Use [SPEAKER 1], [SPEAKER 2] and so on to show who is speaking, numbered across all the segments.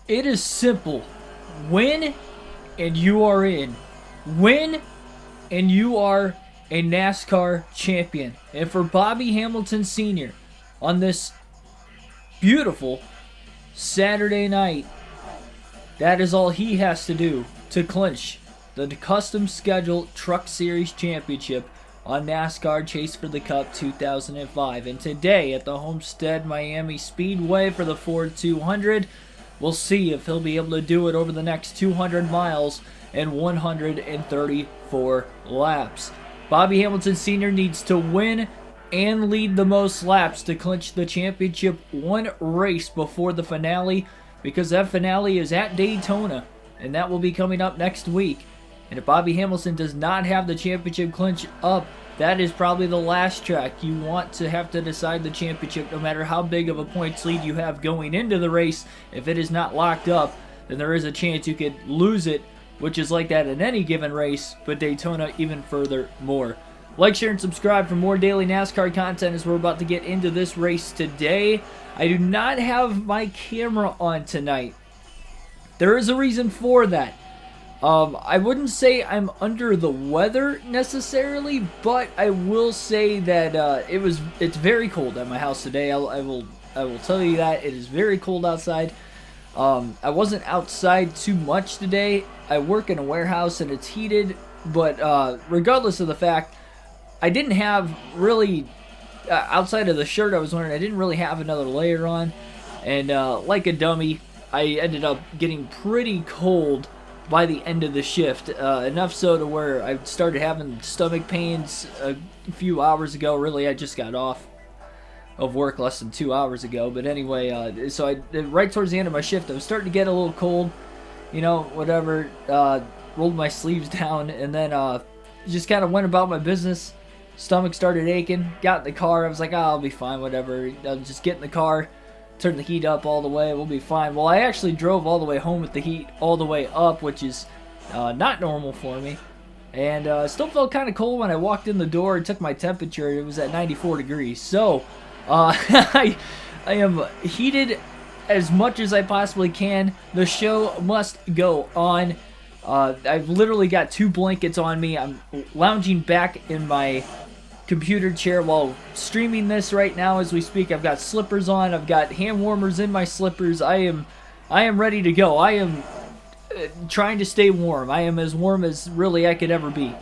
[SPEAKER 1] It is simple. Win and you are in. Win and you are a NASCAR champion. And for Bobby Hamilton Sr. on this beautiful Saturday night, that is all he has to do to clinch the Custom Schedule Truck Series Championship on NASCAR Chase for the Cup 2005. And today at the Homestead-Miami Speedway for the Ford 200, we'll see if he'll be able to do it over the next 200 miles and 134 laps. Bobby Hamilton Sr. needs to win and lead the most laps to clinch the championship one race before the finale, because that finale is at Daytona, and that will be coming up next week. And if Bobby Hamilton does not have the championship clinch up, that is probably the last track. You want to have to decide the championship no matter how big of a points lead you have going into the race. If it is not locked up, then there is a chance you could lose it, which is like that in any given race, but Daytona even further more. Like, share, and subscribe for more daily NASCAR content as we're about to get into this race today. I do not have my camera on tonight. There is a reason for that. I wouldn't say I'm under the weather necessarily, but I will say that it's very cold at my house today. I will tell you that it is very cold outside. I wasn't outside too much today. I work in a warehouse and it's heated, but regardless of the fact, I didn't have really, outside of the shirt I was wearing, I didn't really have another layer on, and like a dummy, I ended up getting pretty cold by the end of the shift, enough so to where I started having stomach pains a few hours ago. Really, I just got off of work less than 2 hours ago, but anyway, so right towards the end of my shift, I was starting to get a little cold, you know, whatever, rolled my sleeves down, and then just kind of went about my business. Stomach started aching, got in the car, I was like, oh, I'll be fine, whatever. I'll just get in the car, turn the heat up all the way, we'll be fine. Well, I actually drove all the way home with the heat all the way up, which is not normal for me. And still felt kind of cold when I walked in the door and took my temperature. It was at 94 degrees. So, I am heated as much as I possibly can. The show must go on. I've literally got 2 blankets on me. I'm lounging back in my computer chair while streaming this right now as we speak. I've got slippers on. I've got hand warmers in my slippers. I am ready to go. I am trying to stay warm. I am as warm as really I could ever be.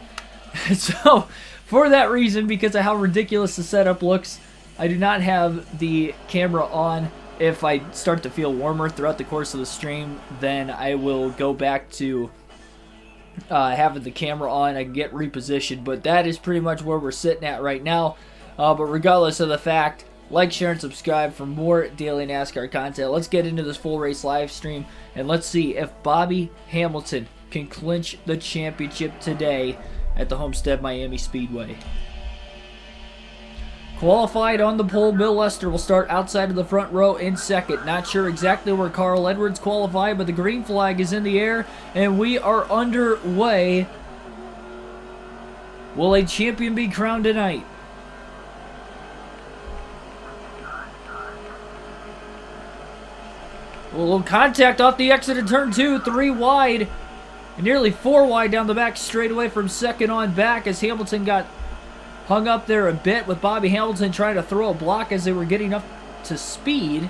[SPEAKER 1] So, for that reason, because of how ridiculous the setup looks, I do not have the camera on. If I start to feel warmer throughout the course of the stream, then I will go back to having the camera on. I can get repositioned, but that is pretty much where we're sitting at right now. But regardless of the fact, like, share, and subscribe for more daily NASCAR content. Let's get into this full race live stream, and let's see if Bobby Hamilton can clinch the championship today at the Homestead-Miami Speedway. Qualified on the pole, Bill Lester will start outside of the front row in second. Not sure exactly where Carl Edwards qualified, but the green flag is in the air, and we are underway. Will a champion be crowned tonight? A little contact off the exit of turn 2, 3 wide, and nearly 4 wide down the back straightaway from second on back as Hamilton got hung up there a bit, with Bobby Hamilton trying to throw a block as they were getting up to speed.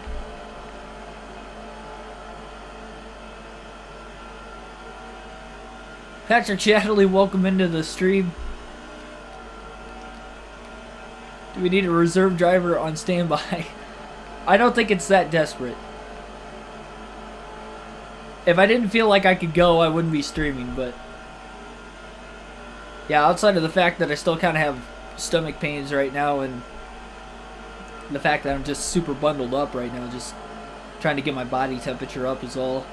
[SPEAKER 1] Patrick Chatterley, welcome into the stream. Do we need a reserve driver on standby? I don't think it's that desperate. If I didn't feel like I could go, I wouldn't be streaming, but yeah, outside of the fact that I still kind of have stomach pains right now, and the fact that I'm just super bundled up right now, just trying to get my body temperature up is all.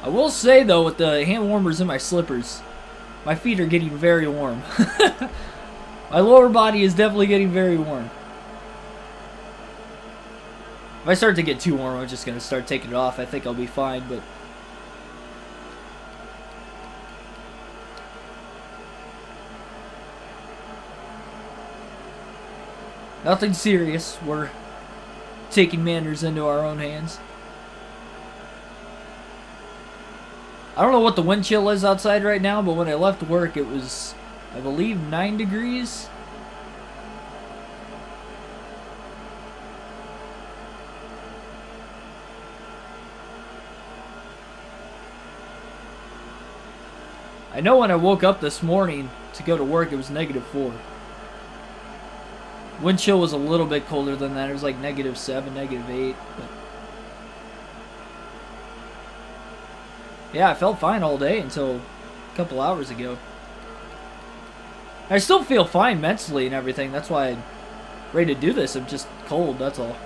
[SPEAKER 1] I will say though, with the hand warmers in my slippers, my feet are getting very warm. My lower body is definitely getting very warm. If I start to get too warm, I'm just going to start taking it off. I think I'll be fine, but Nothing serious. We're taking manners into our own hands. I don't know what the wind chill is outside right now, but when I left work, it was, I believe, 9 degrees. I know when I woke up this morning to go to work, it was -4. Wind chill was a little bit colder than that. It was like -7, -8. But yeah, I felt fine all day until a couple hours ago. I still feel fine mentally and everything. That's why I'm ready to do this. I'm just cold, that's all.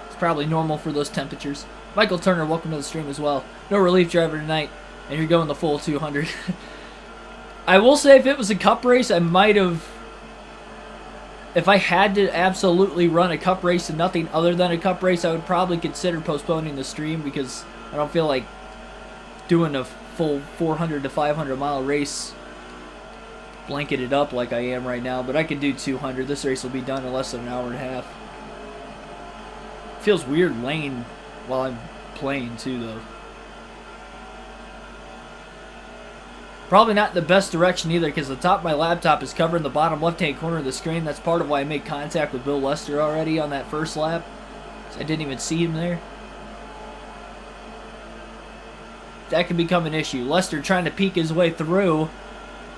[SPEAKER 1] It's probably normal for those temperatures. Michael Turner, welcome to the stream as well. No relief driver tonight, and you're going the full 200. I will say, if it was a cup race, I might have... If I had to absolutely run a cup race and nothing other than a cup race, I would probably consider postponing the stream because I don't feel like doing a full 400 to 500 mile race blanketed up like I am right now. But I could do 200. This race will be done in less than an hour and a half. Feels weird laying while I'm playing too, though. Probably not in the best direction either, because the top of my laptop is covering the bottom left-hand corner of the screen. That's part of why I made contact with Bill Lester already on that first lap. So I didn't even see him there. That could become an issue. Lester trying to peek his way through.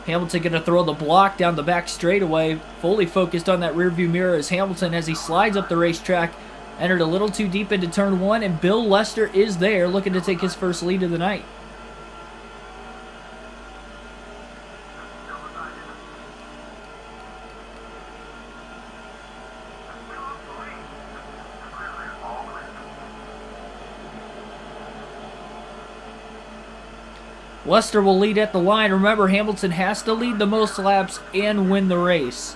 [SPEAKER 1] Hamilton going to throw the block down the back straightaway. Fully focused on that rearview mirror as Hamilton, as he slides up the racetrack, entered a little too deep into turn 1, and Bill Lester is there looking to take his first lead of the night. Lester will lead at the line. Remember, Hamilton has to lead the most laps and win the race.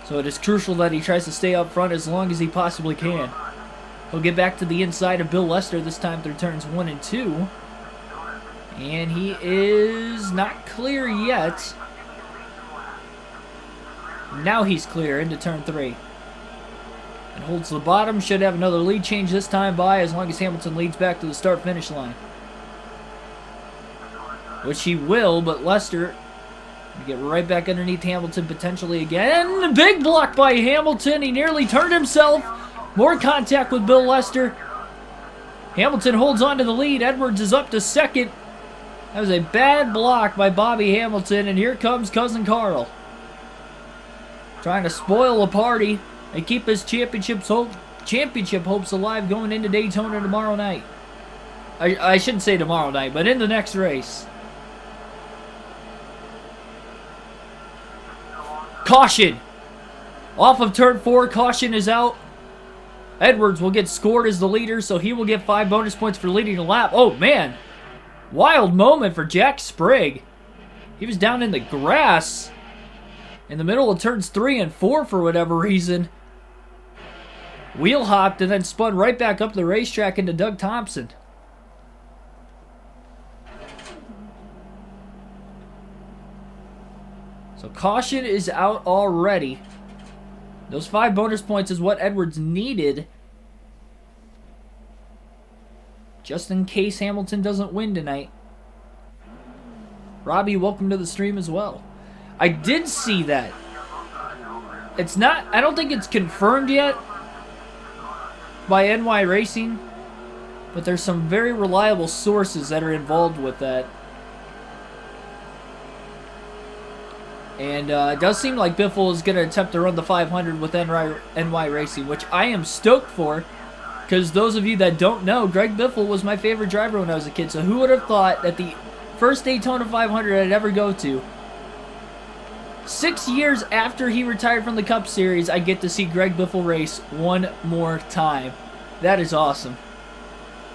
[SPEAKER 1] So it is crucial that he tries to stay up front as long as he possibly can. He'll get back to the inside of Bill Lester this time through turns 1 and 2. And he is not clear yet. Now he's clear into turn 3. And holds the bottom. Should have another lead change this time by as long as Hamilton leads back to the start-finish line. Which he will, but Lester get right back underneath Hamilton potentially again. Big block by Hamilton. He nearly turned himself. More contact with Bill Lester. Hamilton holds on to the lead. Edwards is up to second. That was a bad block by Bobby Hamilton, and here comes Cousin Carl. Trying to spoil a party and keep his championship hopes alive going into Daytona tomorrow night. I shouldn't say tomorrow night, but in the next race. Caution! Off of turn 4, caution is out. Edwards will get scored as the leader, so he will get 5 bonus points for leading a lap. Oh, man. Wild moment for Jack Sprague. He was down in the grass in the middle of turns 3 and 4 for whatever reason. Wheel hopped and then spun right back up the racetrack into Doug Thompson. So caution is out already. Those 5 bonus points is what Edwards needed, just in case Hamilton doesn't win tonight. Robbie, welcome to the stream as well. I did see that. It's not, I don't think it's confirmed yet by NY Racing, but there's some very reliable sources that are involved with that. And it does seem like Biffle is going to attempt to run the 500 with NY Racing, which I am stoked for, because those of you that don't know, Greg Biffle was my favorite driver when I was a kid. So who would have thought that the first Daytona 500 I'd ever go to, 6 years after he retired from the Cup Series, I get to see Greg Biffle race one more time. That is awesome.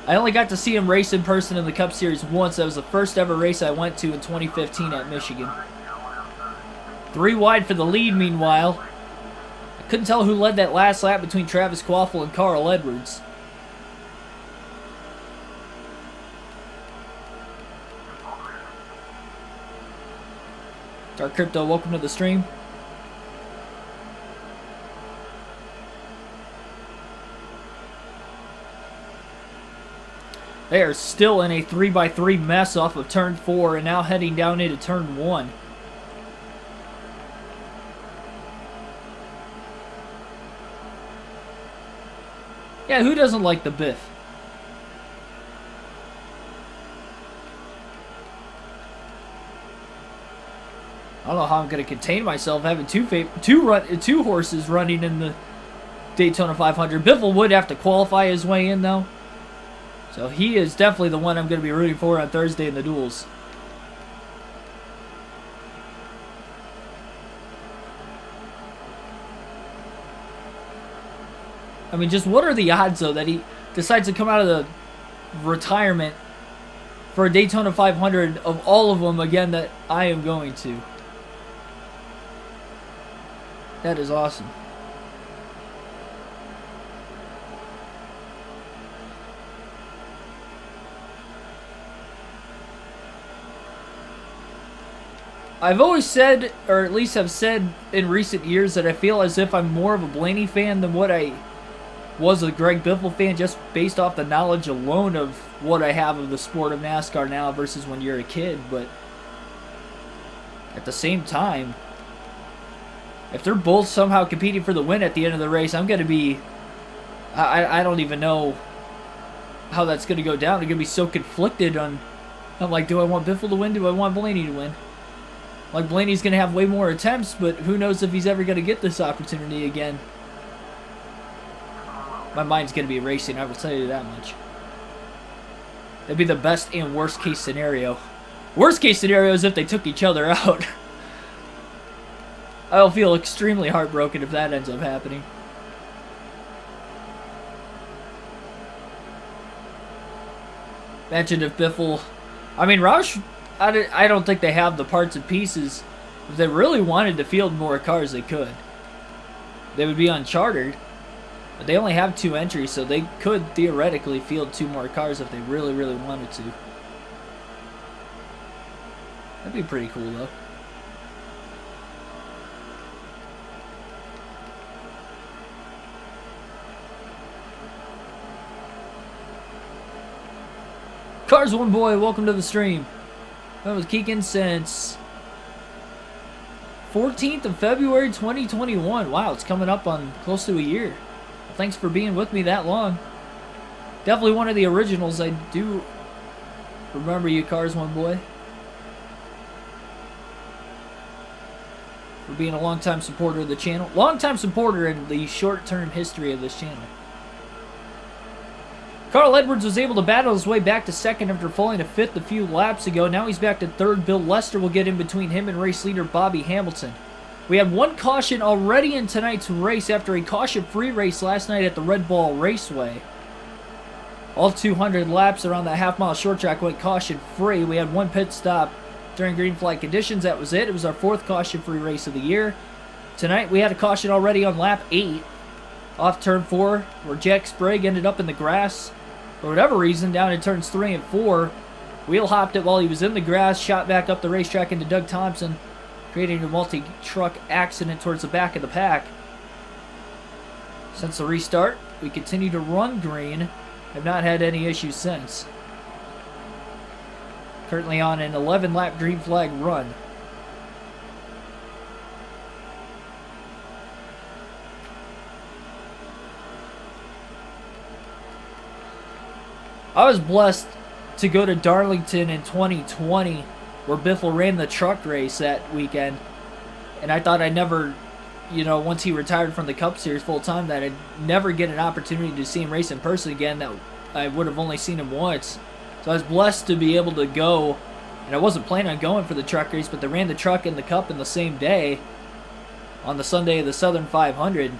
[SPEAKER 1] I only got to see him race in person in the Cup Series once. That was the first ever race I went to in 2015 at Michigan. 3 wide for the lead, meanwhile. I couldn't tell who led that last lap between Travis Quaffle and Carl Edwards. Dark Crypto, welcome to the stream. They are still in a 3x3 mess off of turn 4 and now heading down into turn 1. Yeah, who doesn't like the Biff? I don't know how I'm going to contain myself having two horses running in the Daytona 500. Biffle would have to qualify his way in, though. So he is definitely the one I'm going to be rooting for on Thursday in the duels. I mean, just what are the odds, though, that he decides to come out of the retirement for a Daytona 500 of all of them again that I am going to? That is awesome. I've always said, or at least have said in recent years, that I feel as if I'm more of a Blaney fan than what I was a Greg Biffle fan, just based off the knowledge alone of what I have of the sport of NASCAR now versus when you're a kid. But at the same time, if they're both somehow competing for the win at the end of the race, I'm going to be... I don't even know how that's going to go down. I'm going to be so conflicted on... I'm like, do I want Biffle to win? Do I want Blaney to win? Like, Blaney's going to have way more attempts, but who knows if he's ever going to get this opportunity again. My mind's going to be racing, I will tell you that much. That'd be the best and worst case scenario. Worst case scenario is if they took each other out. I'll feel extremely heartbroken if that ends up happening. Imagine if Biffle... I mean, Roush... I don't think they have the parts and pieces. If they really wanted to field more cars, they could. They would be unchartered. But they only have 2 entries, so they could theoretically field 2 more cars if they really, really wanted to. That'd be pretty cool, though. Cars One Boy, welcome to the stream. I was kicking since 14th of February 2021. Wow, it's coming up on close to a year. Well, thanks for being with me that long. Definitely one of the originals. I do remember you, Cars One Boy, for being a long-time supporter of the channel. Long-time supporter in the short-term history of this channel. Carl Edwards was able to battle his way back to second after falling to fifth a few laps ago. Now he's back to third. Bill Lester will get in between him and race leader Bobby Hamilton. We had 1 caution already in tonight's race after a caution-free race last night at the Red Ball Raceway. All 200 laps around that half-mile short track went caution-free. We had 1 pit stop during green flag conditions. That was it. It was our 4th caution-free race of the year. Tonight we had a caution already on lap 8 off turn 4 where Jack Sprague ended up in the grass. For whatever reason, down in turns 3 and 4, wheel hopped it while he was in the grass, shot back up the racetrack into Doug Thompson, creating a multi-truck accident towards the back of the pack. Since the restart, we continue to run green, have not had any issues since. Currently on an 11-lap green flag run. I was blessed to go to Darlington in 2020, where Biffle ran the truck race that weekend. And I thought I'd never, you know, once he retired from the Cup Series full-time, that I'd never get an opportunity to see him race in person again, that I would have only seen him once. So I was blessed to be able to go, and I wasn't planning on going for the truck race, but they ran the truck and the Cup in the same day on the Sunday of the Southern 500.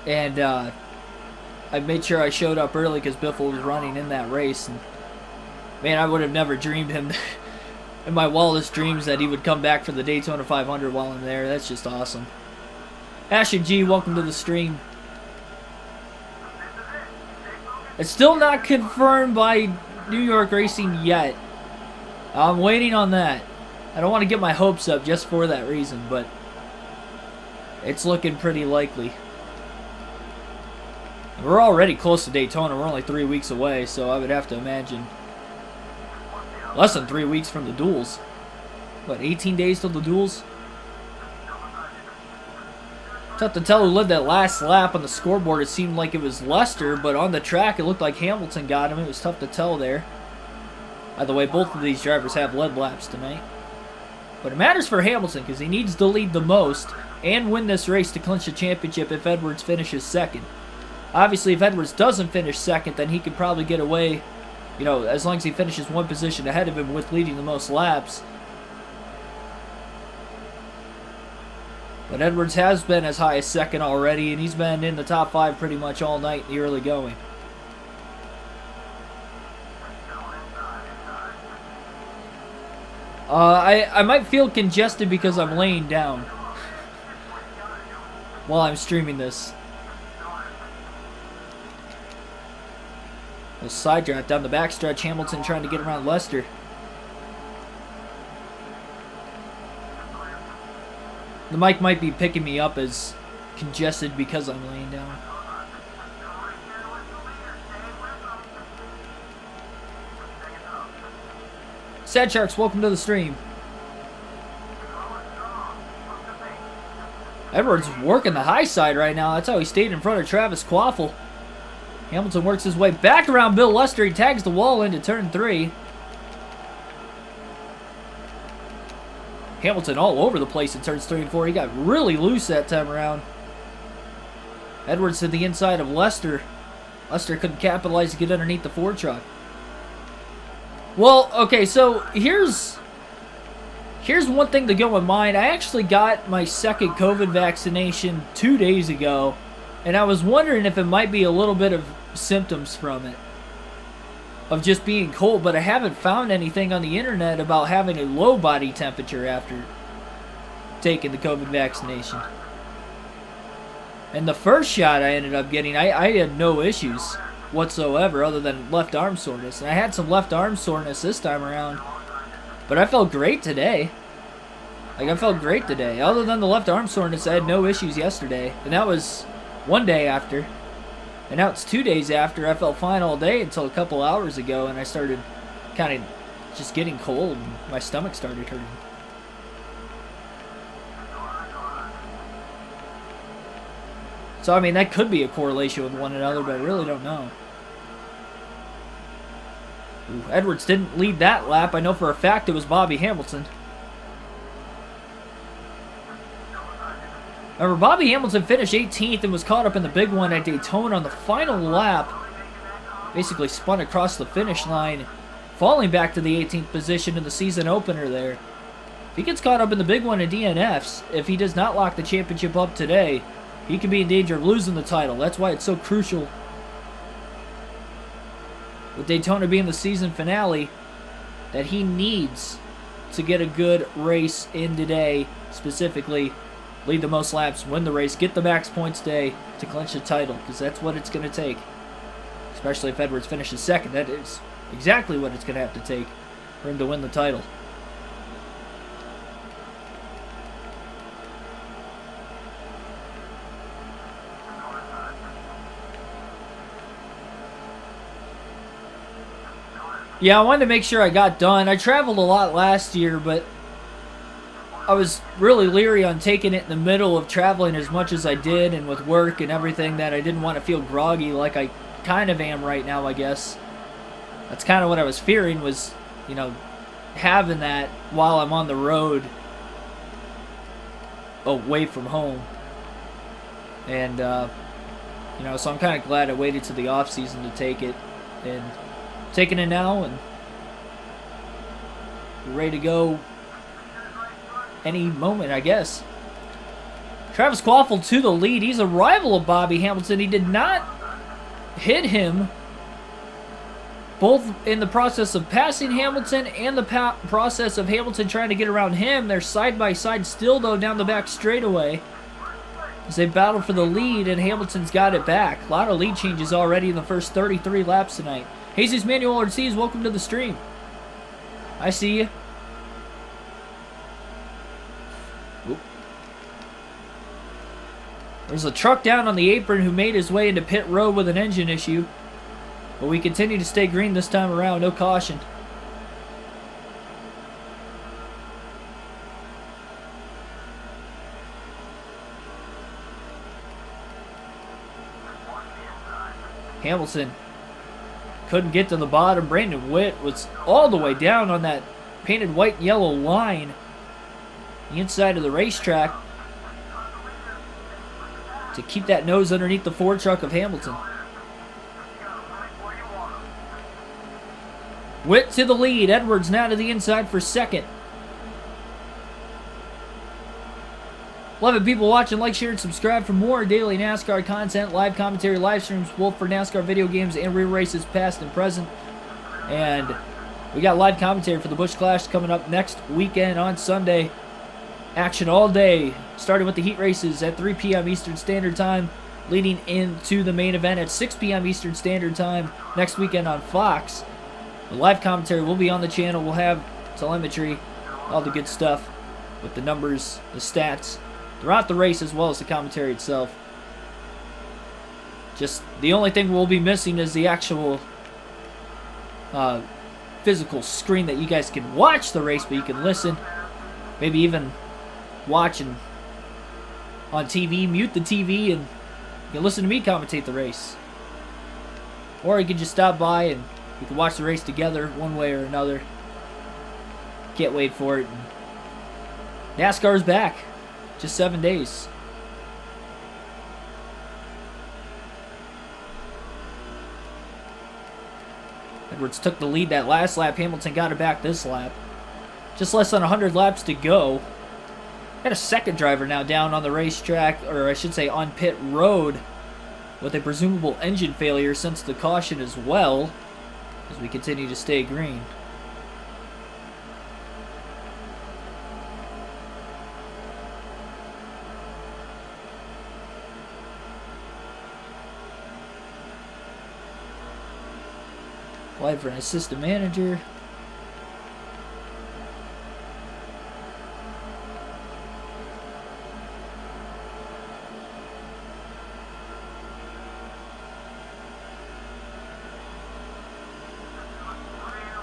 [SPEAKER 1] And I made sure I showed up early because Biffle was running in that race. And man, I would have never dreamed him in my wildest dreams that he would come back for the Daytona 500 while I'm there. That's just awesome. Ashton G, welcome to the stream. It's still not confirmed by New York Racing yet. I'm waiting on that. I don't want to get my hopes up just for that reason, but it's looking pretty likely. We're already close to Daytona. We're only 3 weeks away, so I would have to imagine less than 3 weeks from the duels. What, 18 days till the duels? Tough to tell who led that last lap. On the scoreboard, it seemed like it was Lester, but on the track, it looked like Hamilton got him. It was tough to tell there. By the way, both of these drivers have led laps tonight. But it matters for Hamilton because he needs to lead the most and win this race to clinch the championship if Edwards finishes second. Obviously, if Edwards doesn't finish second, then he could probably get away, you know, as long as he finishes one position ahead of him with leading the most laps. But Edwards has been as high as second already, and he's been in the top 5 pretty much all night in the early going. I might feel congested because I'm laying down while I'm streaming this. A side draft down the backstretch. Hamilton trying to get around Lester. The mic might be picking me up as congested because I'm laying down. Sad Sharks, welcome to the stream. Edwards working the high side right now. That's how he stayed in front of Travis Quaffle. Hamilton works his way back around Bill Lester. He tags the wall into turn 3. Hamilton all over the place in turns 3 and 4. He got really loose that time around. Edwards to the inside of Lester. Lester couldn't capitalize to get underneath the Ford truck. Well, okay, so here's one thing to go in mind. I actually got my second COVID vaccination 2 days ago, and I was wondering if it might be a little bit of symptoms from it, of just being cold, but I haven't found anything on the internet about having a low body temperature after taking the COVID vaccination. And the first shot I ended up getting, I had no issues whatsoever other than left arm soreness. And I had some left arm soreness this time around, but I felt great today. Like, I felt great today. Other than the left arm soreness, I had no issues yesterday. And that was 1 day after. And now it's 2 days after. I felt fine all day until a couple hours ago, and I started kind of just getting cold, and my stomach started hurting. So, I mean, that could be a correlation with one another, but I really don't know. Ooh, Edwards didn't lead that lap. I know for a fact it was Bobby Hamilton. Remember, Bobby Hamilton finished 18th and was caught up in the big one at Daytona on the final lap. Basically spun across the finish line, falling back to the 18th position in the season opener there. If he gets caught up in the big one in DNFs, if he does not lock the championship up today, he could be in danger of losing the title. That's why it's so crucial, with Daytona being the season finale, that he needs to get a good race in today, specifically lead the most laps, win the race, get the max points day to clinch the title, because that's what it's going to take. Especially if Edwards finishes second. That is exactly what it's going to have to take for him to win the title. Yeah, I wanted to make sure I got done. I traveled a lot last year, but I was really leery on taking it in the middle of traveling as much as I did, and with work and everything, that I didn't want to feel groggy like I kind of am right now, I guess. That's kind of what I was fearing, was, you know, having that while I'm on the road away from home. And, you know, so I'm kind of glad I waited to the off season to take it, and taking it now, and we're ready to go any moment, I guess. Travis Quaffle to the lead. He's a rival of Bobby Hamilton. He did not hit him, both in the process of passing Hamilton and the process of Hamilton trying to get around him. They're side by side still, though, down the back straightaway as they battle for the lead, and Hamilton's got it back. A lot of lead changes already in the first 33 laps tonight. Jesus Manuel Ortiz, welcome to the stream. I see you. There's a truck down on the apron who made his way into pit road with an engine issue. But we continue to stay green this time around. No caution. Hamilton couldn't get to the bottom. Brandon Witt was all the way down on that painted white and yellow line. The inside of the racetrack. To keep that nose underneath the Ford truck of Hamilton. Witt to the lead. Edwards now to the inside for second. 11 people watching. Like, share, and subscribe for more daily NASCAR content, live commentary, live streams, both for NASCAR video games and real races past and present. And we got live commentary for the Busch Clash coming up next weekend on Sunday. Action all day, starting with the heat races at 3 p.m. Eastern Standard Time, leading into the main event at 6 p.m. Eastern Standard Time next weekend on Fox. The live commentary will be on the channel. We'll have telemetry, all the good stuff with the numbers, the stats, throughout the race as well as the commentary itself. Just the only thing we'll be missing is the actual physical screen that you guys can watch the race, but you can listen, maybe even watching on TV, mute the TV, and you can listen to me commentate the race. Or you can just stop by and we can watch the race together one way or another. Can't wait for it. NASCAR's back. Just 7 days. Edwards took the lead that last lap. Hamilton got it back this lap. Just less than 100 laps to go. Got a second driver now down on the racetrack, or I should say on pit road, with a presumable engine failure since the caution as well, as we continue to stay green. Apply for an assistant manager.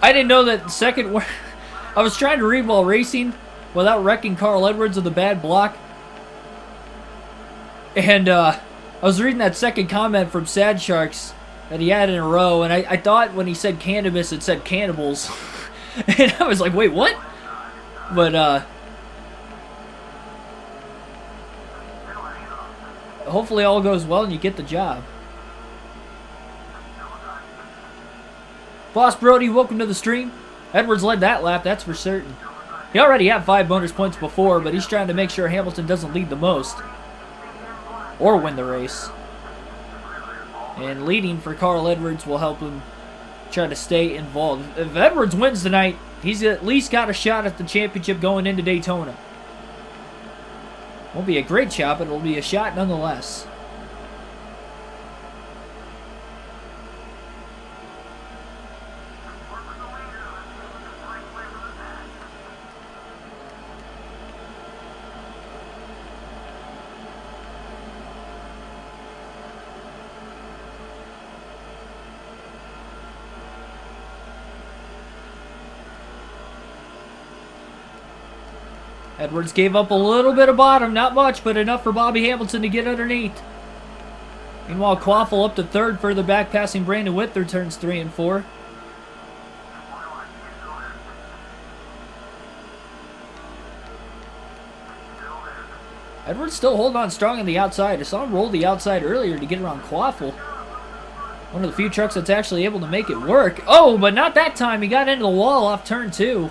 [SPEAKER 1] I didn't know that second. I was trying to read while racing without wrecking Carl Edwards with a bad block. And I was reading that second comment from Sad Sharks that he had in a row, and I thought when he said cannabis, it said cannibals. And I was like, wait, what? But hopefully all goes well and you get the job. Boss Brody, welcome to the stream. Edwards led that lap, that's for certain. He already had 5 bonus points before, but he's trying to make sure Hamilton doesn't lead the most. Or win the race. And leading for Carl Edwards will help him try to stay involved. If Edwards wins tonight, he's at least got a shot at the championship going into Daytona. Won't be a great shot, but it'll be a shot nonetheless. Edwards gave up a little bit of bottom, not much, but enough for Bobby Hamilton to get underneath. Meanwhile, Quaffle up to third, further back, passing Brandon Witt through turns 3 and 4. Edwards still holding on strong on the outside. I saw him roll the outside earlier to get around Quaffle. One of the few trucks that's actually able to make it work. Oh, but not that time. He got into the wall off turn 2.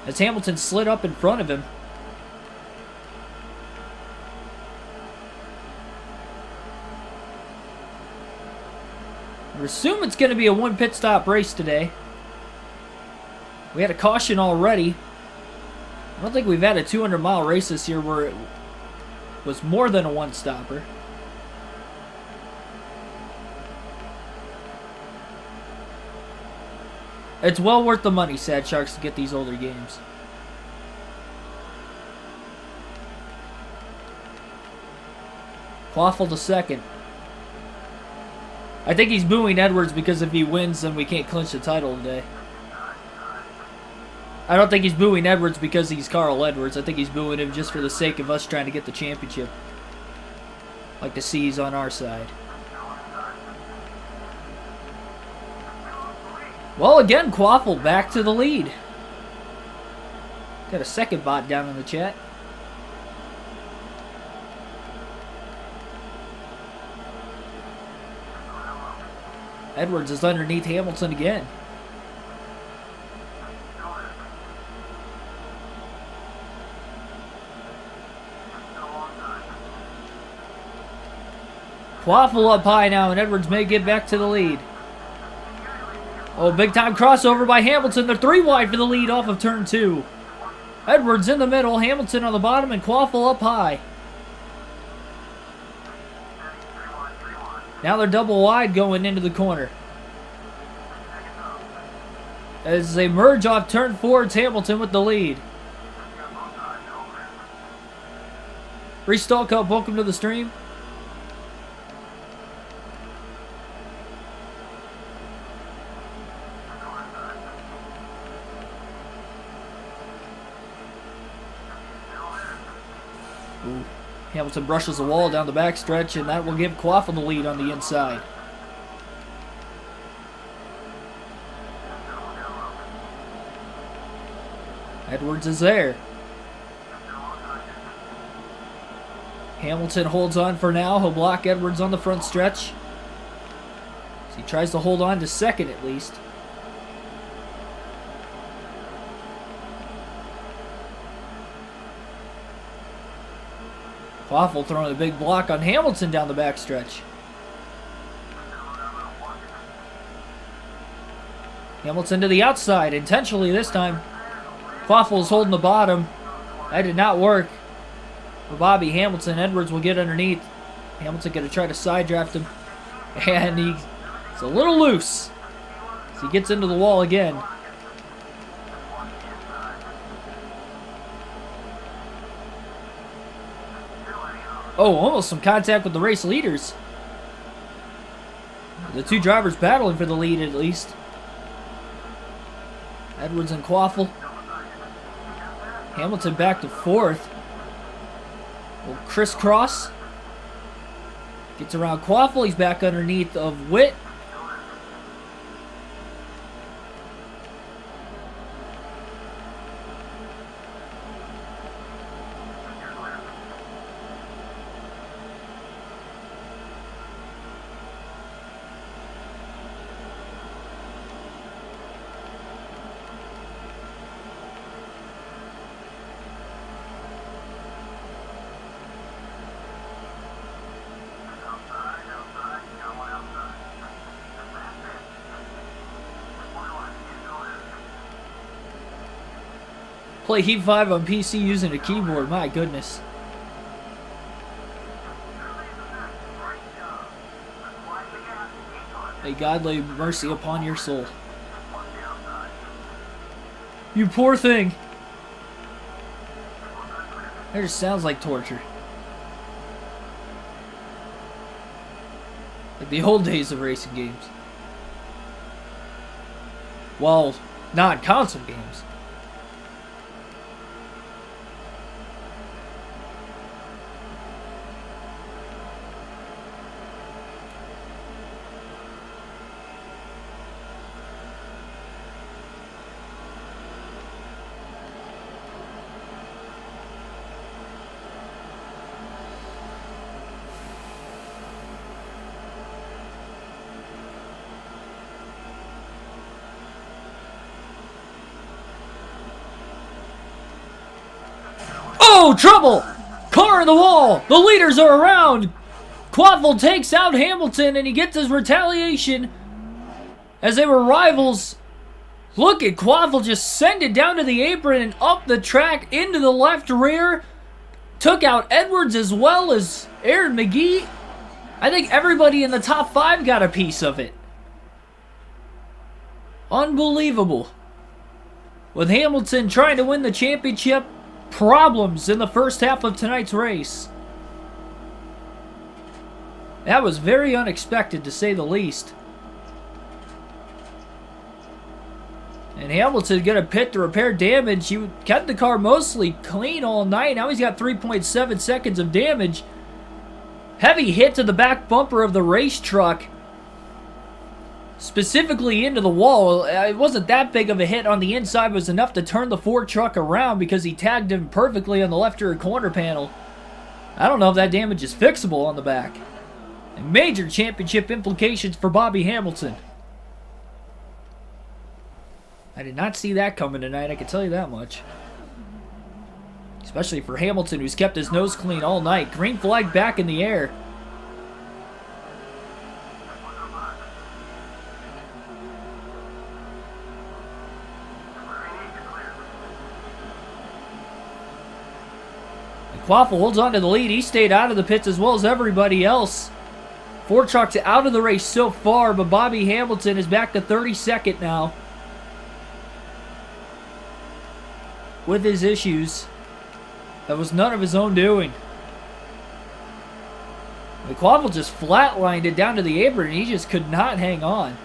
[SPEAKER 1] As Hamilton slid up in front of him. I assume it's going to be a 1 pit stop race today. We had a caution already. I don't think we've had a 200-mile race this year where it was more than a 1-stopper. It's well worth the money, Sad Sharks, to get these older games. Quaffle to second. I think he's booing Edwards because if he wins, then we can't clinch the title today. I don't think he's booing Edwards because he's Carl Edwards. I think he's booing him just for the sake of us trying to get the championship. Like to see he's on our side. Well, again, Quaffle back to the lead. Got a second bot down in the chat. Edwards is underneath Hamilton again. Quaffle up high now, and Edwards may get back to the lead. Oh, big time crossover by Hamilton. They're 3 wide for the lead off of turn 2. Edwards in the middle, Hamilton on the bottom, and Quaffle up high. Now they're double wide going into the corner. As they merge off turn 4, it's Hamilton with the lead. Restall Cup, welcome to the stream. Ooh. Hamilton brushes the wall down the backstretch, and that will give Quaffle the lead on the inside. Edwards is there. Hamilton holds on for now. He'll block Edwards on the front stretch. So he tries to hold on to second at least. Quaffle throwing a big block on Hamilton down the backstretch. Hamilton to the outside, intentionally this time. Quaffle's holding the bottom. That did not work for Bobby Hamilton. Edwards will get underneath. Hamilton going to try to side draft him. And he's a little loose. So he gets into the wall again. Oh, almost some contact with the race leaders. The 2 drivers battling for the lead at least. Edwards and Quaffle. Hamilton back to 4th. Will crisscross. Gets around Quaffle. He's back underneath of Witt. Play Heat 5 on PC using a keyboard, my goodness. May God lay mercy upon your soul. You poor thing. That just sounds like torture. Like the old days of racing games. Well, non-console games. Oh, trouble! Car in the wall! The leaders are around! Quaffle takes out Hamilton and he gets his retaliation as they were rivals. Look at Quaffle just send it down to the apron and up the track into the left rear. Took out Edwards as well as Aaron McGee. I think everybody in the top 5 got a piece of it. Unbelievable. With Hamilton trying to win the championship, problems in the first half of tonight's race. That was very unexpected, to say the least. And Hamilton going to pit to repair damage. He kept the car mostly clean all night. Now he's got 3.7 seconds of damage. Heavy hit to the back bumper of the race truck. Specifically into the wall. It wasn't that big of a hit on the inside. It was enough to turn the Ford truck around because he tagged him perfectly on the left rear corner panel. I don't know if that damage is fixable on the back. And major championship implications for Bobby Hamilton. I did not see that coming tonight, I can tell you that much. Especially for Hamilton, who's kept his nose clean all night. Green flag back in the air. Quaffle holds on to the lead. He stayed out of the pits as well as everybody else. Ford truck's out of the race so far, but Bobby Hamilton is back to 32nd now. With his issues. That was none of his own doing. McQuaffle just flatlined it down to the apron and he just could not hang on.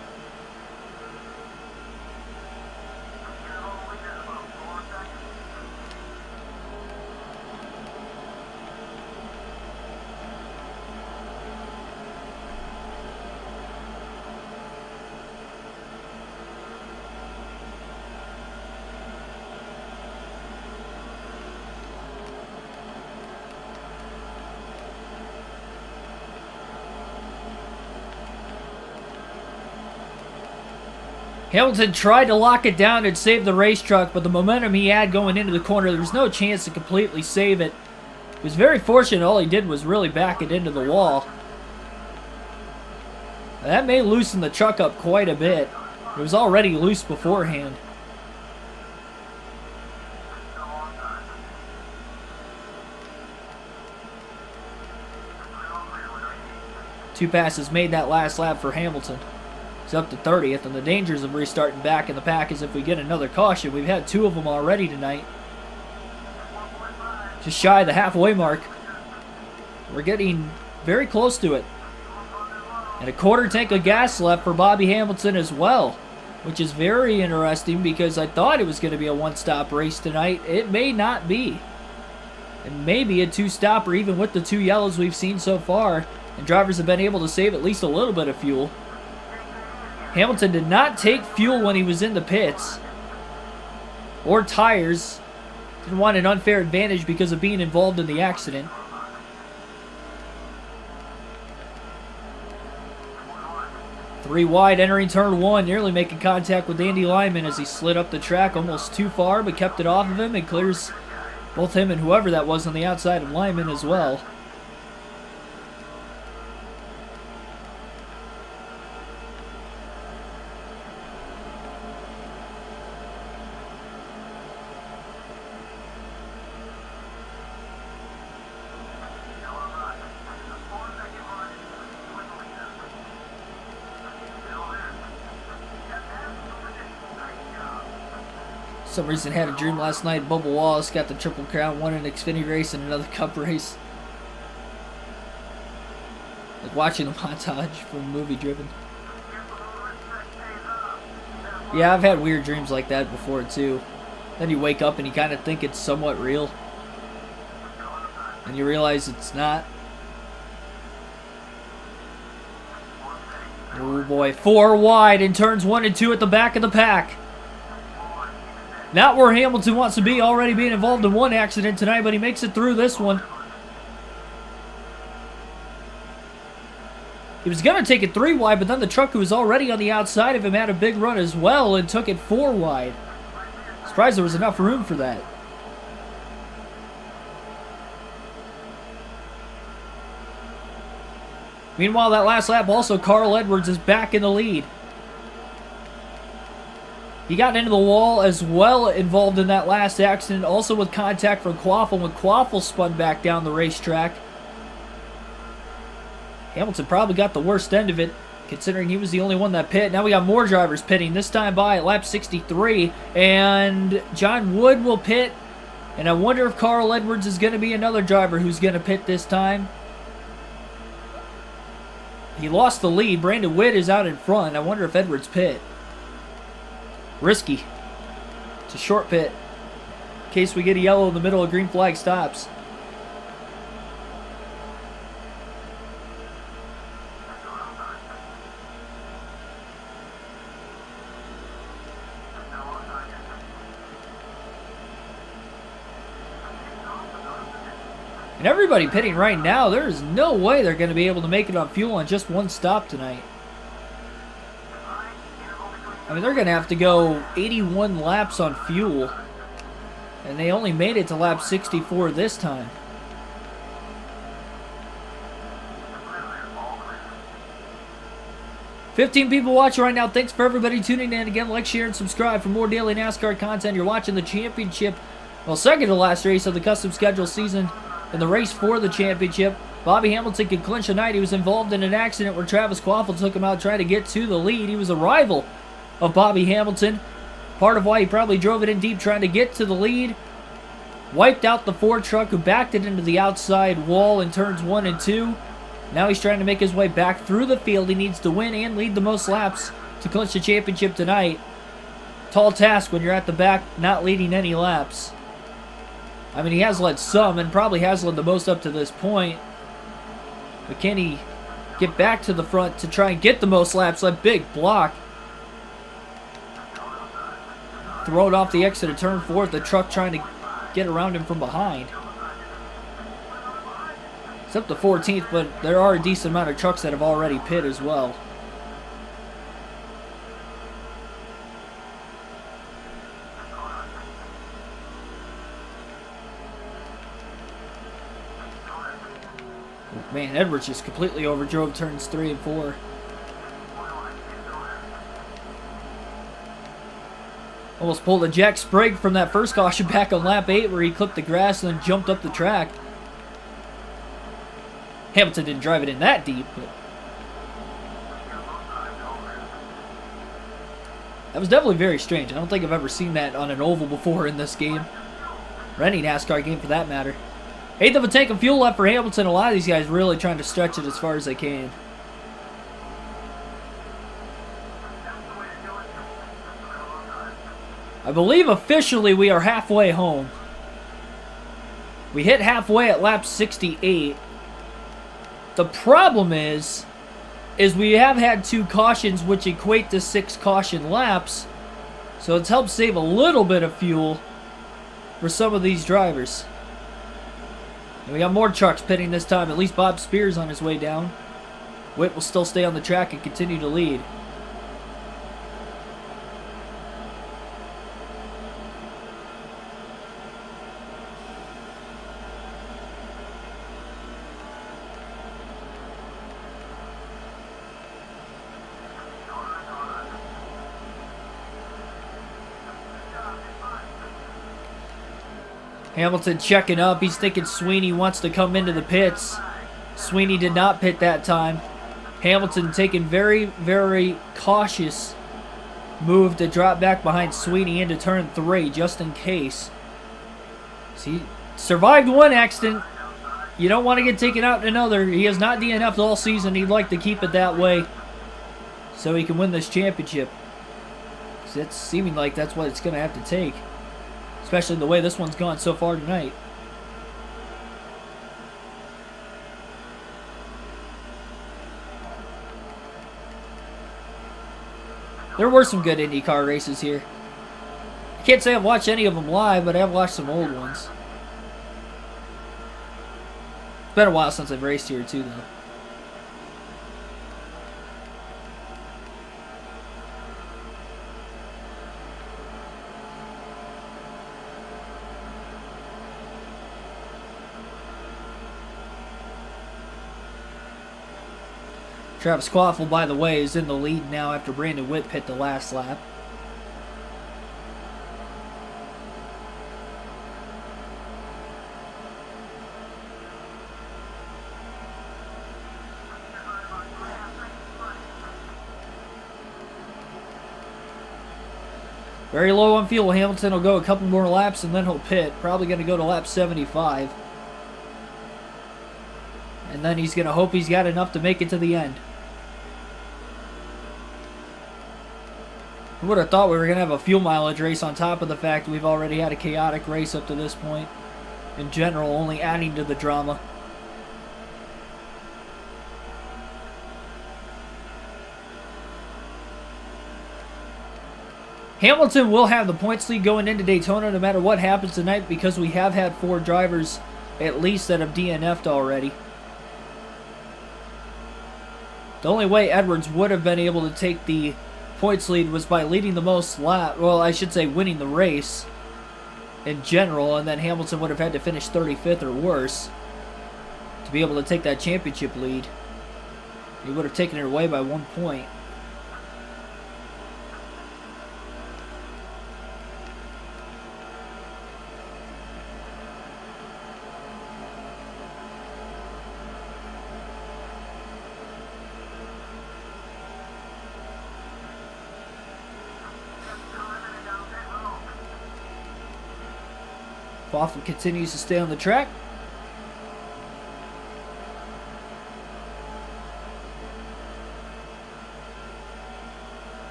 [SPEAKER 1] Hamilton tried to lock it down and save the race truck, but the momentum he had going into the corner, there was no chance to completely save it. He was very fortunate. All he did was really back it into the wall. That may loosen the truck up quite a bit. It was already loose beforehand. Two passes made that last lap for Hamilton. He's up to 30th, and the dangers of restarting back in the pack is if we get another caution. We've had two of them already tonight. Just shy of the halfway mark. We're getting very close to it. And a quarter tank of gas left for Bobby Hamilton as well, which is very interesting because I thought it was going to be a one-stop race tonight. It may not be. It may be a two-stopper even with the two yellows we've seen so far, and drivers have been able to save at least a little bit of fuel. Hamilton did not take fuel when he was in the pits. Or tires. Didn't want an unfair advantage because of being involved in the accident. Three wide entering turn one, nearly making contact with Andy Lyman as he slid up the track almost too far, but kept it off of him and clears both him and whoever that was on the outside of Lyman as well. For some reason had a dream last night. Bubba Wallace got the Triple Crown, won an Xfinity race and another Cup race. Like watching a montage from Movie Driven. Yeah, I've had weird dreams like that before too. Then you wake up and you kind of think it's somewhat real. And you realize it's not. Oh boy, four wide in turns 1 and 2 at the back of the pack. Not where Hamilton wants to be, already being involved in one accident tonight, but he makes it through this one. He was going to take it 3 wide, but then the truck who was already on the outside of him had a big run as well and took it 4 wide. Surprised there was enough room for that. Meanwhile, that last lap also, Carl Edwards is back in the lead. He got into the wall as well, involved in that last accident, also with contact from Quaffle when Quaffle spun back down the racetrack. Hamilton probably got the worst end of it, considering he was the only one that pit. Now we got more drivers pitting, this time by at lap 63, and John Wood will pit, and I wonder if Carl Edwards is going to be another driver who's going to pit this time. He lost the lead. Brandon Witt is out in front. I wonder if Edwards pit. Risky. It's a short pit. In case we get a yellow in the middle, a green flag stops. And everybody pitting right now, there is no way they're going to be able to make it on fuel on just one stop tonight. I mean, they're going to have to go 81 laps on fuel. And they only made it to lap 64 this time. $15 people watching right now. Thanks for everybody tuning in. Again, like, share, and subscribe for more daily NASCAR content. You're watching the championship, well, second to last race of the custom schedule season. In the race for the championship, Bobby Hamilton could clinch tonight. He was involved in an accident where Travis Quaffle took him out trying to get to the lead. He was a rival of Bobby Hamilton. Part of why he probably drove it in deep trying to get to the lead. Wiped out the Ford truck who backed it into the outside wall in turns 1 and 2. Now he's trying to make his way back through the field. He needs to win and lead the most laps to clinch the championship tonight. Tall task when you're at the back not leading any laps. I mean, he has led some and probably has led the most up to this point. But can he get back to the front to try and get the most laps? That big block. Throw it off the exit of turn 4. The truck trying to get around him from behind. It's up to 14th, but there are a decent amount of trucks that have already pit as well. Man, Edwards just completely overdrove turns 3 and 4. Almost pulled a Jack Sprague from that first caution back on lap 8 where he clipped the grass and then jumped up the track. Hamilton didn't drive it in that deep, but that was definitely very strange. I don't think I've ever seen that on an oval before in this game. Or any NASCAR game for that matter. 1/8 of a tank of fuel left for Hamilton. A lot of these guys really trying to stretch it as far as they can. I believe officially we are halfway home. We hit halfway at lap 68. The problem is we have had 2 cautions which equate to 6 caution laps. So it's helped save a little bit of fuel for some of these drivers. And we got more trucks pitting this time. At least Bob Spears on his way down. Witt will still stay on the track and continue to lead. Hamilton checking up. He's thinking Sweeney wants to come into the pits. Sweeney did not pit that time. Hamilton taking very, very cautious move to drop back behind Sweeney into turn 3 just in case. See, survived one accident. You don't want to get taken out in another. He has not DNF'd all season. He'd like to keep it that way so he can win this championship. So it's seeming like that's what it's going to have to take. Especially the way this one's gone so far tonight. There were some good IndyCar races here. I can't say I've watched any of them live, but I have watched some old ones. It's been a while since I've raced here too, though. Travis Quaffle, by the way, is in the lead now after Brandon Witt pit the last lap. Very low on fuel. Hamilton will go a couple more laps and then he'll pit. Probably going to go to lap 75. And then he's going to hope he's got enough to make it to the end. Who would have thought we were going to have a fuel mileage race on top of the fact we've already had a chaotic race up to this point. In general, only adding to the drama. Hamilton will have the points lead going into Daytona no matter what happens tonight because we have had 4 drivers at least that have DNF'd already. The only way Edwards would have been able to take the points lead was by leading the most lap. Well, I should say winning the race in general, and then Hamilton would have had to finish 35th or worse to be able to take that championship lead. He would have taken it away by 1 point. Quaffle continues to stay on the track.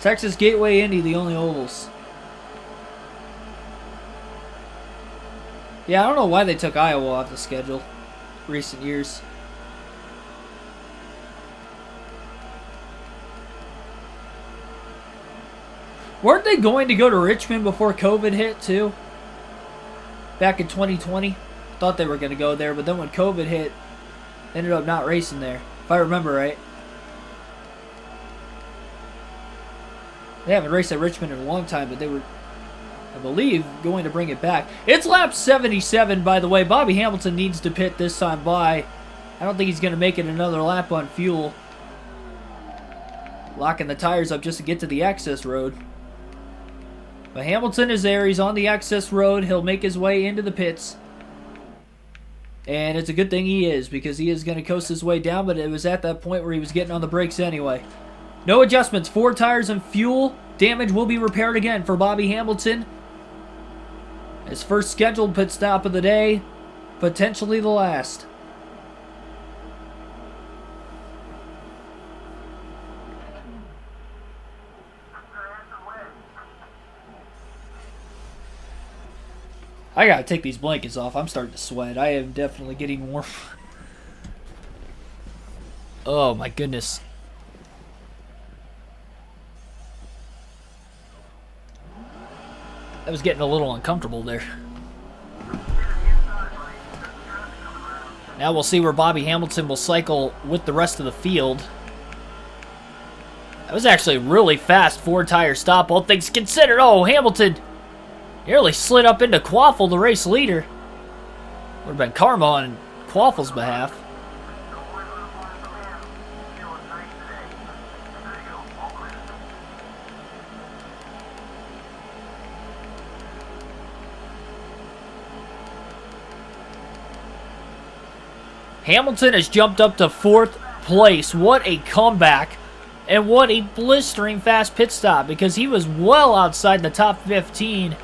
[SPEAKER 1] Texas Gateway Indy, the only ovals. Yeah, I don't know why they took Iowa off the schedule recent years. Weren't they going to go to Richmond before COVID hit, too? Back in 2020? Thought they were going to go there, but then when COVID hit, they ended up not racing there, if I remember right. They haven't raced at Richmond in a long time, but they were, I believe, going to bring it back. It's lap 77, by the way. Bobby Hamilton needs to pit this time by. I don't think he's going to make it another lap on fuel. Locking the tires up just to get to the access road. But Hamilton is there. He's on the access road. He'll make his way into the pits. And it's a good thing he is, because he is going to coast his way down, but it was at that point where he was getting on the brakes anyway. No adjustments. 4 tires and fuel. Damage will be repaired again for Bobby Hamilton. His first scheduled pit stop of the day. Potentially the last. I gotta take these blankets off. I'm starting to sweat. I am definitely getting warm. Oh my goodness. I was getting a little uncomfortable there. Now we'll see where Bobby Hamilton will cycle with the rest of the field. That was actually a really fast 4-tire stop, all things considered. Oh, Hamilton nearly slid up into Quaffle, the race leader. Would have been karma on Quaffle's behalf. Hamilton has jumped up to 4th place. What a comeback. And what a blistering fast pit stop, because he was well outside the top 15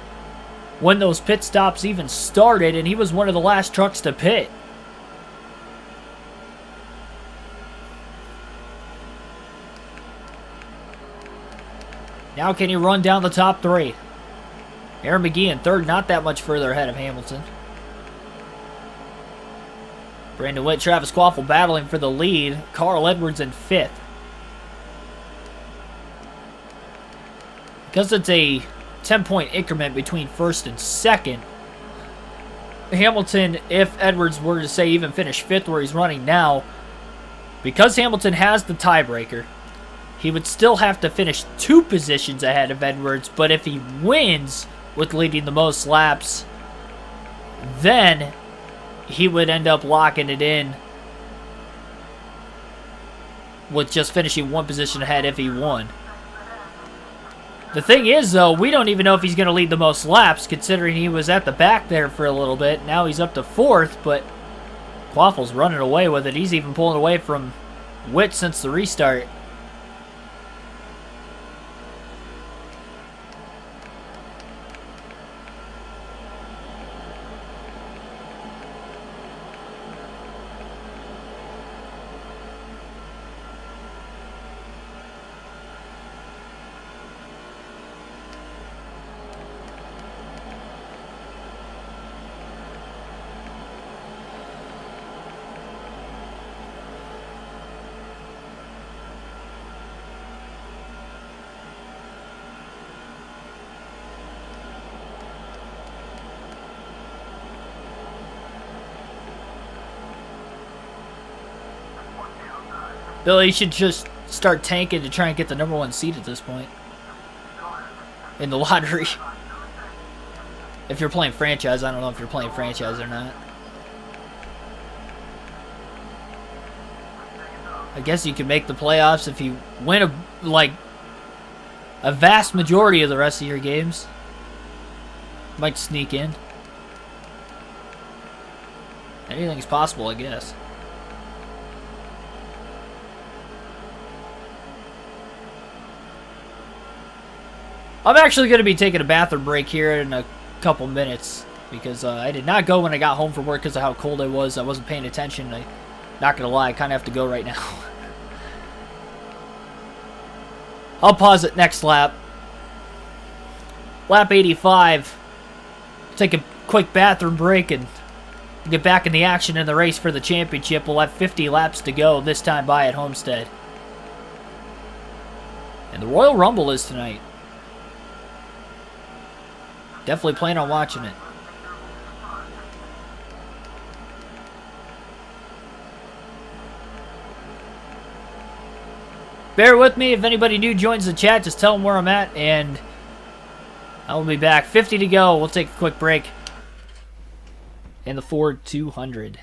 [SPEAKER 1] when those pit stops even started, and he was one of the last trucks to pit. Now can he run down the top 3? Aaron McGee in 3rd, not that much further ahead of Hamilton. Brandon Witt, Travis Quaffle battling for the lead. Carl Edwards in 5th. Because it's a 10-point increment between 1st and 2nd, Hamilton, if Edwards were to say even finish 5th where he's running now, because Hamilton has the tiebreaker, he would still have to finish 2 positions ahead of Edwards, but if he wins with leading the most laps, then he would end up locking it in with just finishing 1 position ahead if he won. The thing is, though, we don't even know if he's going to lead the most laps, considering he was at the back there for a little bit. Now he's up to 4th, but Quaffle's running away with it. He's even pulling away from Witt since the restart. Billy should just start tanking to try and get the #1 seed at this point in the lottery. If you're playing franchise, I don't know if you're playing franchise or not. I guess you could make the playoffs if you win a vast majority of the rest of your games. Might sneak in. Anything's possible, I guess. I'm actually going to be taking a bathroom break here in a couple minutes because I did not go when I got home from work because of how cold it was. I wasn't paying attention. I'm not going to lie, I kind of have to go right now. I'll pause it next lap. Lap 85. Take a quick bathroom break and get back in the action in the race for the championship. We'll have 50 laps to go, this time by at Homestead. And the Royal Rumble is tonight. Definitely plan on watching it. Bear with me. If anybody new joins the chat, just tell them where I'm at, and I will be back. 50 to go. We'll take a quick break. And the Ford 200.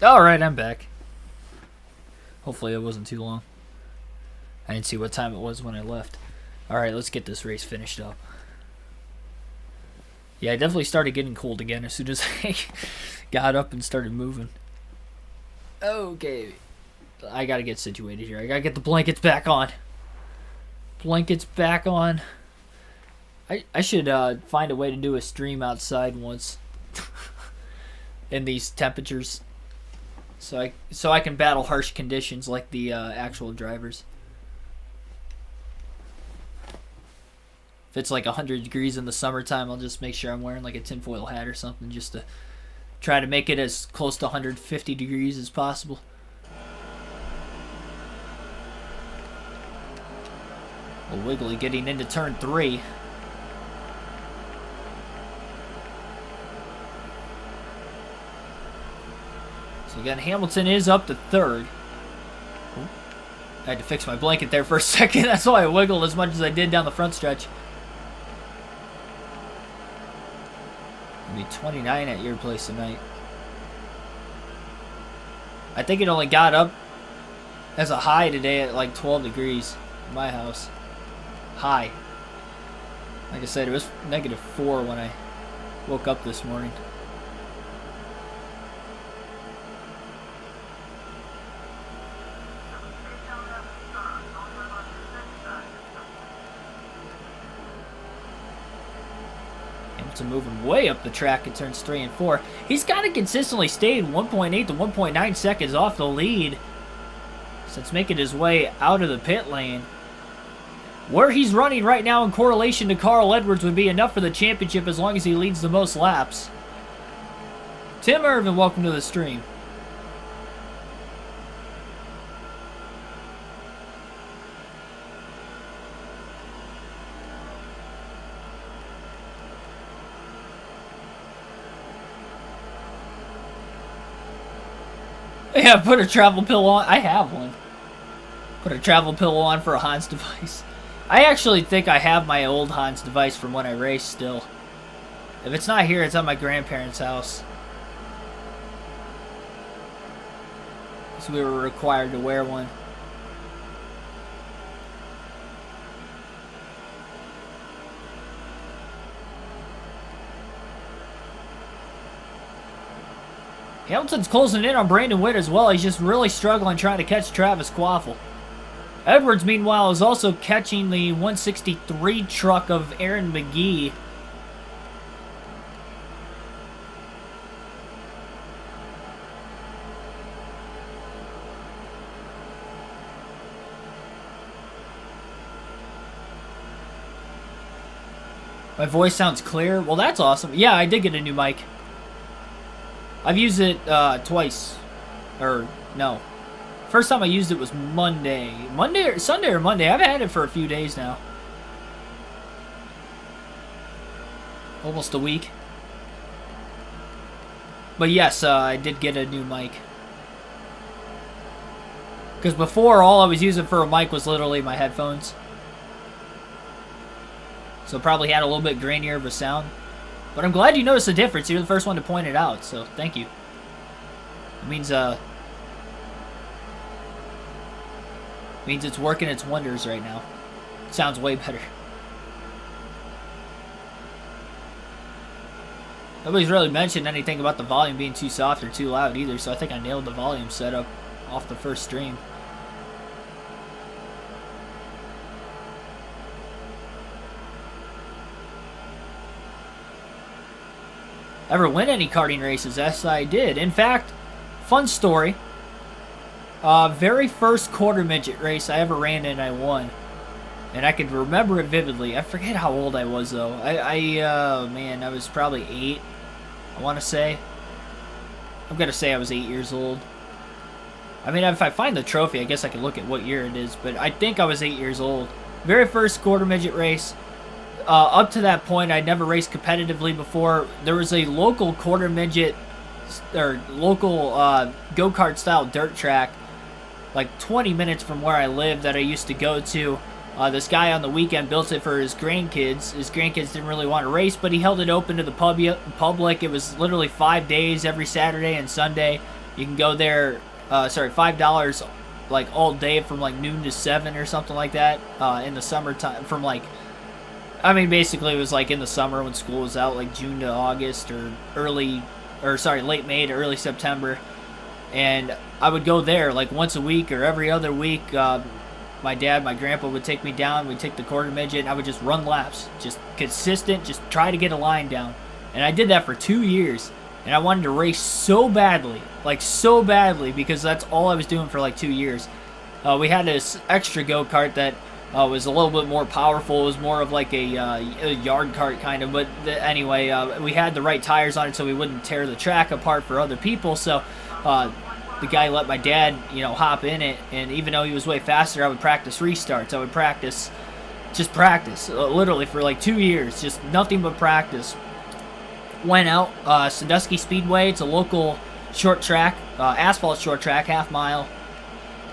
[SPEAKER 1] Alright, I'm back. Hopefully it wasn't too long. I didn't see what time it was when I left. Alright, let's get this race finished up. Yeah, I definitely started getting cold again as soon as I got up and started moving. Okay. I gotta get situated here. I gotta get the blankets back on. Blankets back on. I should find a way to do a stream outside once. In these temperatures. So I can battle harsh conditions like the actual drivers. If it's like 100 degrees in the summertime, I'll just make sure I'm wearing like a tinfoil hat or something just to Try to make it as close to 150 degrees as possible. Well, Wiggly getting into turn 3. So again, Hamilton is up to 3rd. I had to fix my blanket there for a second. That's why I wiggled as much as I did down the front stretch. It'll be 29 at your place tonight. I think it only got up as a high today at like 12 degrees in my house. High. Like I said, it was -4 when I woke up this morning. Hamilton moving way up the track in turns 3 and 4. He's kind of consistently stayed 1.8 to 1.9 seconds off the lead since making his way out of the pit lane. Where he's running right now in correlation to Carl Edwards would be enough for the championship as long as he leads the most laps. Tim Irvin, welcome to the stream. Yeah, put a travel pill on. I have one. Put a travel pill on for a Hans device. I actually think I have my old Hans device from when I raced still. If it's not here, it's at my grandparents' house. So we were required to wear one. Hamilton's closing in on Brandon Witt as well. He's just really struggling trying to catch Travis Quaffle. Edwards, meanwhile, is also catching the 163 truck of Aaron McGee. My voice sounds clear. Well, that's awesome. Yeah, I did get a new mic. I've used it twice. Or, no. First time I used it was Monday. Sunday or Monday. I've had it for a few days now. Almost a week. But yes, I did get a new mic. Because before, all I was using for a mic was literally my headphones. So it probably had a little bit grainier of a sound. But I'm glad you noticed the difference. You're the first one to point it out, so thank you. It means it's working its wonders right now. It sounds way better. Nobody's really mentioned anything about the volume being too soft or too loud either, so I think I nailed the volume setup off the first stream. Ever win any karting races? Yes, I did. In fact, fun story. Very first quarter midget race I ever ran in, I won. And I could remember it vividly. I forget how old I was, though. Man, I was probably 8, I want to say. I'm going to say I was 8 years old. I mean, if I find the trophy, I guess I can look at what year it is. But I think I was 8 years old. Very first quarter midget race. Up to that point, I'd never raced competitively before. There was a local quarter midget, or local go-kart style dirt track, like 20 minutes from where I live that I used to go to. This guy on the weekend built it for his grandkids. His grandkids didn't really want to race, but he held it open to the public. It was literally 5 days, every Saturday and Sunday. You can go there, $5 like all day from like noon to 7 or something like that in the summertime, from like, I mean, basically it was like in the summer when school was out, like June to August or late May to early September. And I would go there like once a week or every other week. My dad, my grandpa would take me down. We'd take the quarter midget and I would just run laps. Just consistent, just try to get a line down. And I did that for 2 years. And I wanted to race so badly, because that's all I was doing for like 2 years. We had this extra go-kart that was a little bit more powerful. It was more of like a yard cart kind of. But anyway, we had the right tires on it so we wouldn't tear the track apart for other people. So the guy let my dad, hop in it. And even though he was way faster, I would practice restarts. I would practice, literally for like 2 years, just nothing but practice. Went out, Sandusky Speedway. It's a local short track, asphalt short track, half mile.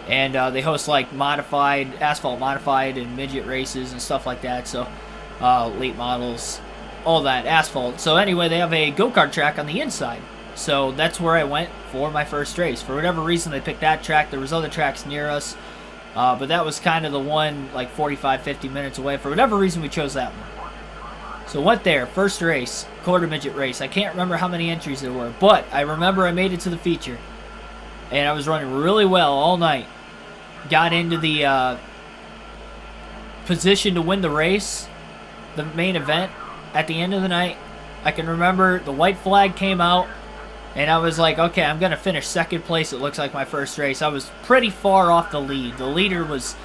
[SPEAKER 1] And they host like asphalt modified and midget races and stuff like that. So late models, all that asphalt. So anyway, they have a go-kart track on the inside. So that's where I went for my first race. For whatever reason, they picked that track. There was other tracks near us, but that was kind of the one like 45, 50 minutes away. For whatever reason, we chose that one. So went there, first race, quarter midget race. I can't remember how many entries there were, but I remember I made it to the feature. And I was running really well all night. Got into the position to win the race, the main event, at the end of the night. I can remember the white flag came out, and I was like, okay, I'm going to finish second place. It looks like my first race. I was pretty far off the lead. The leader was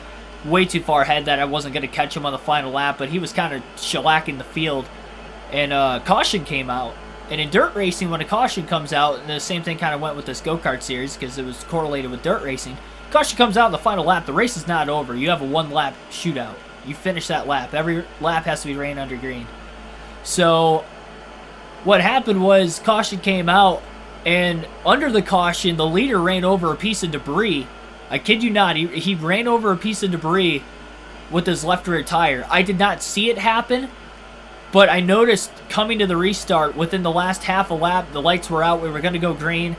[SPEAKER 1] way too far ahead that I wasn't going to catch him on the final lap, but he was kind of shellacking the field. And caution came out. And in dirt racing, when a caution comes out, and the same thing kind of went with this go-kart series because it was correlated with dirt racing. Caution comes out in the final lap. The race is not over. You have a one-lap shootout. You finish that lap. Every lap has to be ran under green. So what happened was caution came out, and under the caution, the leader ran over a piece of debris. I kid you not. He ran over a piece of debris with his left rear tire. I did not see it happen, but I noticed coming to the restart, within the last half a lap, the lights were out. We were going to go green.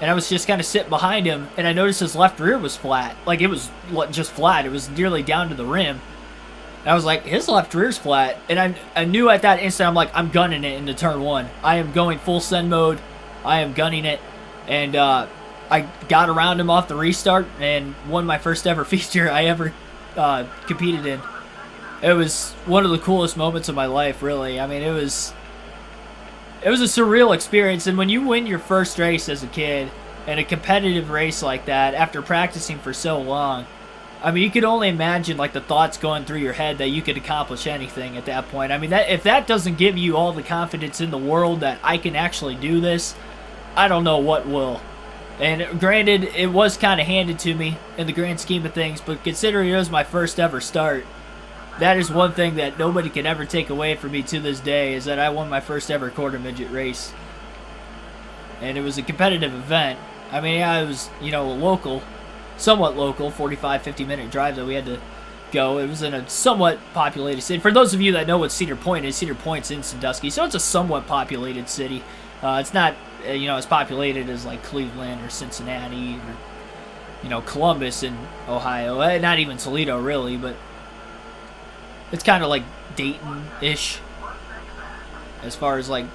[SPEAKER 1] And I was just kind of sitting behind him, and I noticed his left rear was flat. Like, it was just flat. It was nearly down to the rim. And I was like, his left rear's flat. And I knew at that instant, I'm like, I'm gunning it into turn one. I am going full send mode. I am gunning it. And I got around him off the restart and won my first ever feature I ever competed in. It was one of the coolest moments of my life, really. I mean, it was a surreal experience, and when you win your first race as a kid, and a competitive race like that, after practicing for so long, I mean, you could only imagine, like, the thoughts going through your head that you could accomplish anything at that point. I mean, if that doesn't give you all the confidence in the world that I can actually do this, I don't know what will. And granted, it was kind of handed to me in the grand scheme of things, but considering it was my first ever start, that is one thing that nobody can ever take away from me to this day, is that I won my first ever quarter midget race. And it was a competitive event. I mean, yeah, it was, local, somewhat local, 45, 50-minute drive that we had to go. It was in a somewhat populated city. For those of you that know what Cedar Point is, Cedar Point's in Sandusky, so it's a somewhat populated city. It's not, as populated as, like, Cleveland or Cincinnati or, Columbus in Ohio. Not even Toledo, really, but it's kind of like Dayton-ish as far as, like,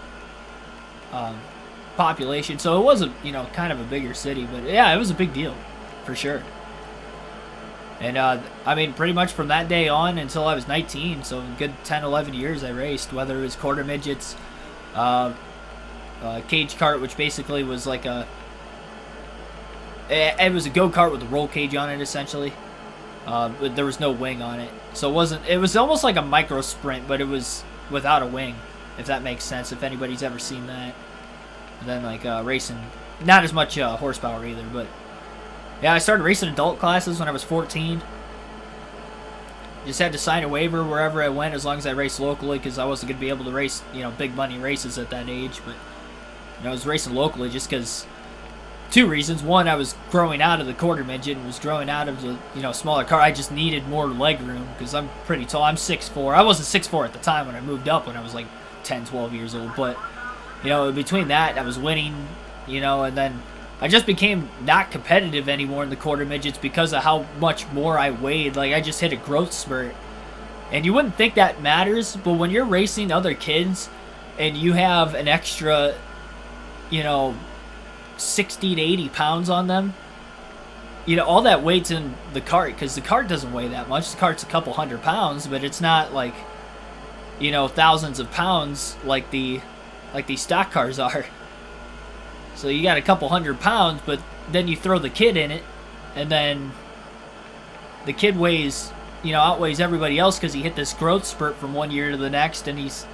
[SPEAKER 1] population. So it was a, kind of a bigger city. But, yeah, it was a big deal, for sure. And, I mean, pretty much from that day on until I was 19, so a good 10, 11 years I raced, whether it was quarter midgets, cage kart, which basically was like it was a go-kart with a roll cage on it, essentially. But there was no wing on it. So it was almost like a micro sprint, but it was without a wing, if that makes sense, if anybody's ever seen that. And then, like, racing, not as much horsepower either, but yeah, I started racing adult classes when I was 14. Just had to sign a waiver wherever I went, as long as I raced locally, because I wasn't going to be able to race, big money races at that age. But, I was racing locally just because, two reasons. One, I was growing out of the quarter midget and was growing out of the, smaller car. I just needed more leg room because I'm pretty tall. I'm 6'4". I wasn't 6'4" at the time when I moved up when I was like 10, 12 years old. But, between that, I was winning, and then I just became not competitive anymore in the quarter midgets because of how much more I weighed. Like, I just hit a growth spurt. And you wouldn't think that matters, but when you're racing other kids and you have an extra, 60 to 80 pounds on them, all that weight's in the cart, because the cart doesn't weigh that much. The cart's a couple 100 pounds, but it's not like, thousands of pounds like these stock cars are. So you got a couple 100 pounds, but then you throw the kid in it, and then the kid weighs outweighs everybody else because he hit this growth spurt from one year to the next, and he's,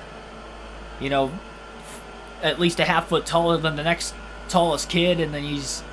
[SPEAKER 1] at least a half foot taller than the next tallest kid, and then he's,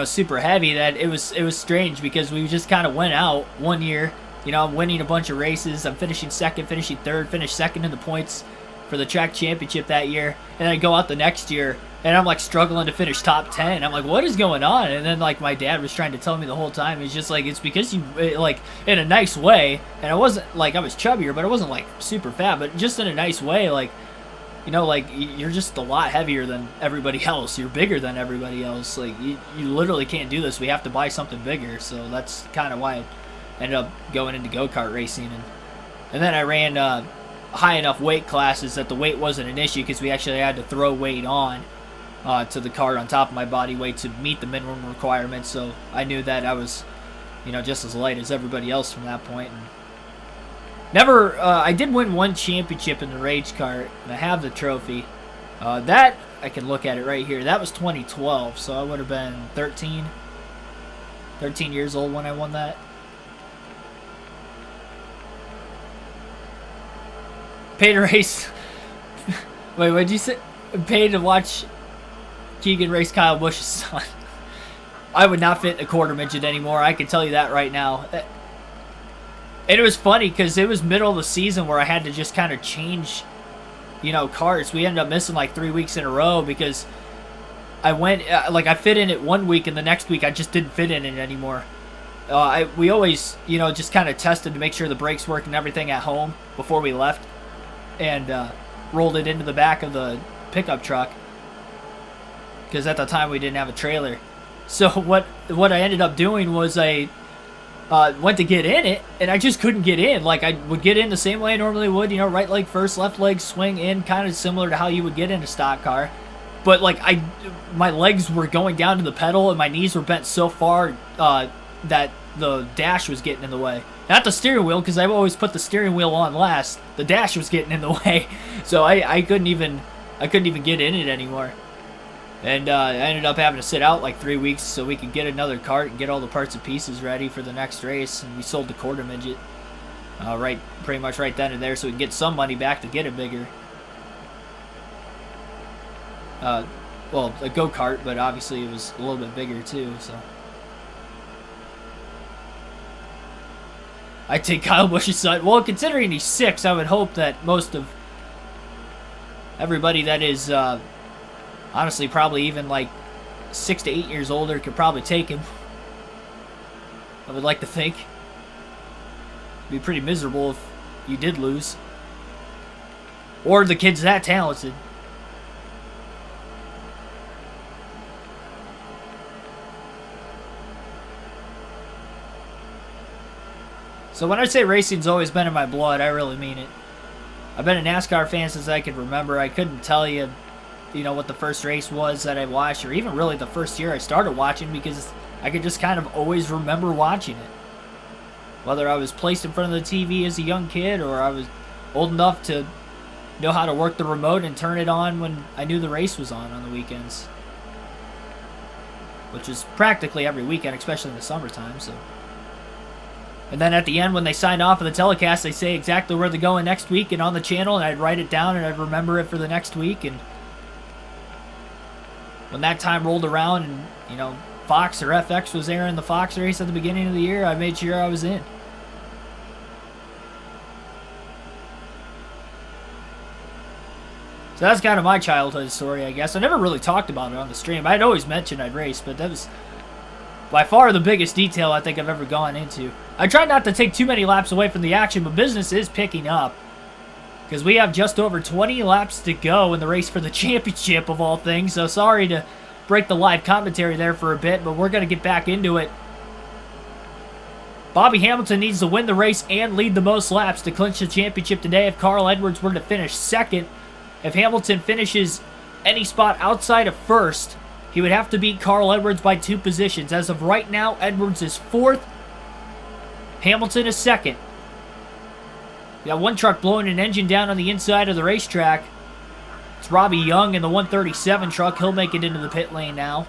[SPEAKER 1] super heavy. That it was strange because we just kind of went out one year. I'm winning a bunch of races. I'm finishing second, finishing third, finished second in the points for the track championship that year, and then I go out the next year and I'm like struggling to finish top 10. I'm like, what is going on? And then like my dad was trying to tell me the whole time, he's just like, it's because you, like, in a nice way, and I wasn't like, I was chubbier, but I wasn't like super fat, but just in a nice way, like, like you're just a lot heavier than everybody else. You're bigger than everybody else. Like you literally can't do this. We have to buy something bigger. So that's kind of why I ended up going into go-kart racing, and then I ran high enough weight classes that the weight wasn't an issue because we actually had to throw weight on to the cart on top of my body weight to meet the minimum requirements. So I knew that I was, just as light as everybody else from that point. And never, I did win one championship in the rage cart, and I have the trophy. That I can look at it right here. That was 2012, so I would have been 13 years old when I won that. Pay to race. Wait, what'd you say? Pay to watch Keegan race Kyle Busch's son. I would not fit a quarter midget anymore. I can tell you that right now. And it was funny because it was middle of the season where I had to just kind of change, carts. We ended up missing like 3 weeks in a row because I went, I fit in it one week, and the next week I just didn't fit in it anymore. We always, just kind of tested to make sure the brakes worked and everything at home before we left, and rolled it into the back of the pickup truck because at the time we didn't have a trailer. So what I ended up doing was I went to get in it, and I just couldn't get in. Like, I would get in the same way I normally would, right leg first, left leg swing in, kind of similar to how you would get in a stock car. But like my legs were going down to the pedal, and my knees were bent so far that the dash was getting in the way. Not the steering wheel, because I've always put the steering wheel on last. The dash was getting in the way, so I couldn't even get in it anymore. And I ended up having to sit out like 3 weeks so we could get another cart and get all the parts and pieces ready for the next race. And we sold the quarter midget pretty much right then and there, so we could get some money back to get it bigger. Well, a go-kart, but obviously it was a little bit bigger too, so. I take Kyle Busch's son. Well, considering he's 6, I would hope that most of everybody that is, honestly, probably even like 6 to 8 years older could probably take him. I would like to think. It'd be pretty miserable if you did lose. Or the kid's that talented. So when I say racing's always been in my blood, I really mean it. I've been a NASCAR fan since I could remember. I couldn't tell you, what the first race was that I watched, or even really the first year I started watching, because I could just kind of always remember watching it. Whether I was placed in front of the TV as a young kid, or I was old enough to know how to work the remote and turn it on when I knew the race was on the weekends. Which is practically every weekend, especially in the summertime, so. And then at the end, when they signed off of the telecast, they say exactly where they're going next week and on the channel, and I'd write it down and I'd remember it for the next week. And when that time rolled around and, Fox or FX was airing the Fox race at the beginning of the year, I made sure I was in. So that's kind of my childhood story, I guess. I never really talked about it on the stream. I'd always mentioned I'd race, but that was by far the biggest detail I think I've ever gone into. I try not to take too many laps away from the action, but business is picking up. Because we have just over 20 laps to go in the race for the championship of all things. So sorry to break the live commentary there for a bit, but we're going to get back into it. Bobby Hamilton needs to win the race and lead the most laps to clinch the championship today. If Carl Edwards were to finish second, if Hamilton finishes any spot outside of first, he would have to beat Carl Edwards by 2 positions. As of right now, Edwards is 4th. Hamilton is 2nd. We got one truck blowing an engine down on the inside of the racetrack. It's Robbie Young in the 137 truck. He'll make it into the pit lane now.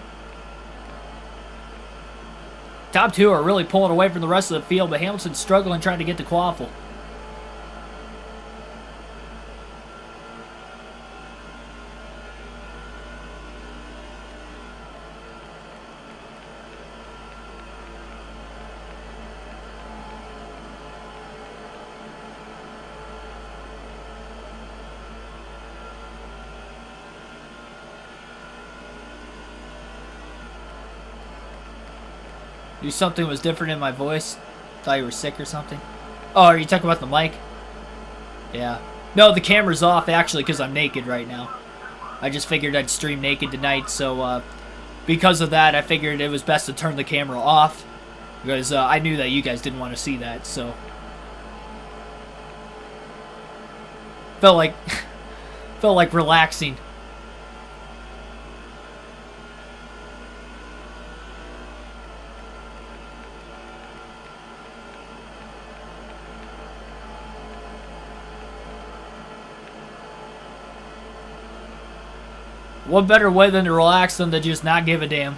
[SPEAKER 1] Top two are really pulling away from the rest of the field, but Hamilton's struggling trying to get to Quaffle. Knew something was different in my voice. Thought you were sick or something. Oh, are you talking about the mic? Yeah. No, the camera's off actually because I'm naked right now. I just figured I'd stream naked tonight, so because of that, I figured it was best to turn the camera off because I knew that you guys didn't want to see that, so. Felt like relaxing. What better way than to relax than to just not give a damn?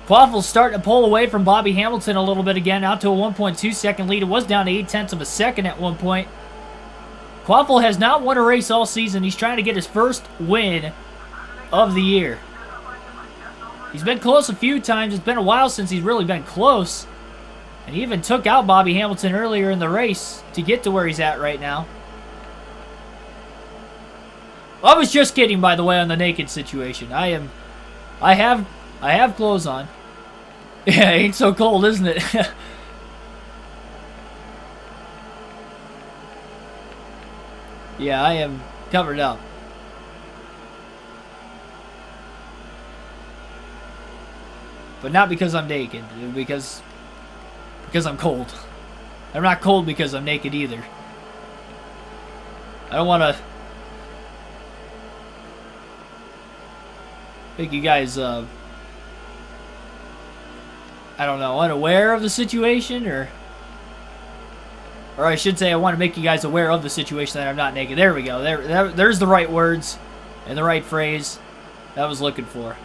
[SPEAKER 1] Quaffle's starting to pull away from Bobby Hamilton a little bit again, out to a 1.2 second lead. It was down to 0.8 of a second at one point. Quaffle has not won a race all season. He's trying to get his first win of the year. He's been close a few times. It's been a while since he's really been close. And he even took out Bobby Hamilton earlier in the race to get to where he's at right now. I was just kidding, by the way, on the naked situation. I have clothes on. Yeah, it ain't so cold, isn't it? Yeah, I am covered up. But not because I'm naked, because I'm cold. I'm not cold because I'm naked either. I don't want to make you guys, I don't know, unaware of the situation, or I should say I want to make you guys aware of the situation that I'm not naked. There we go. There's the right words and the right phrase that I was looking for.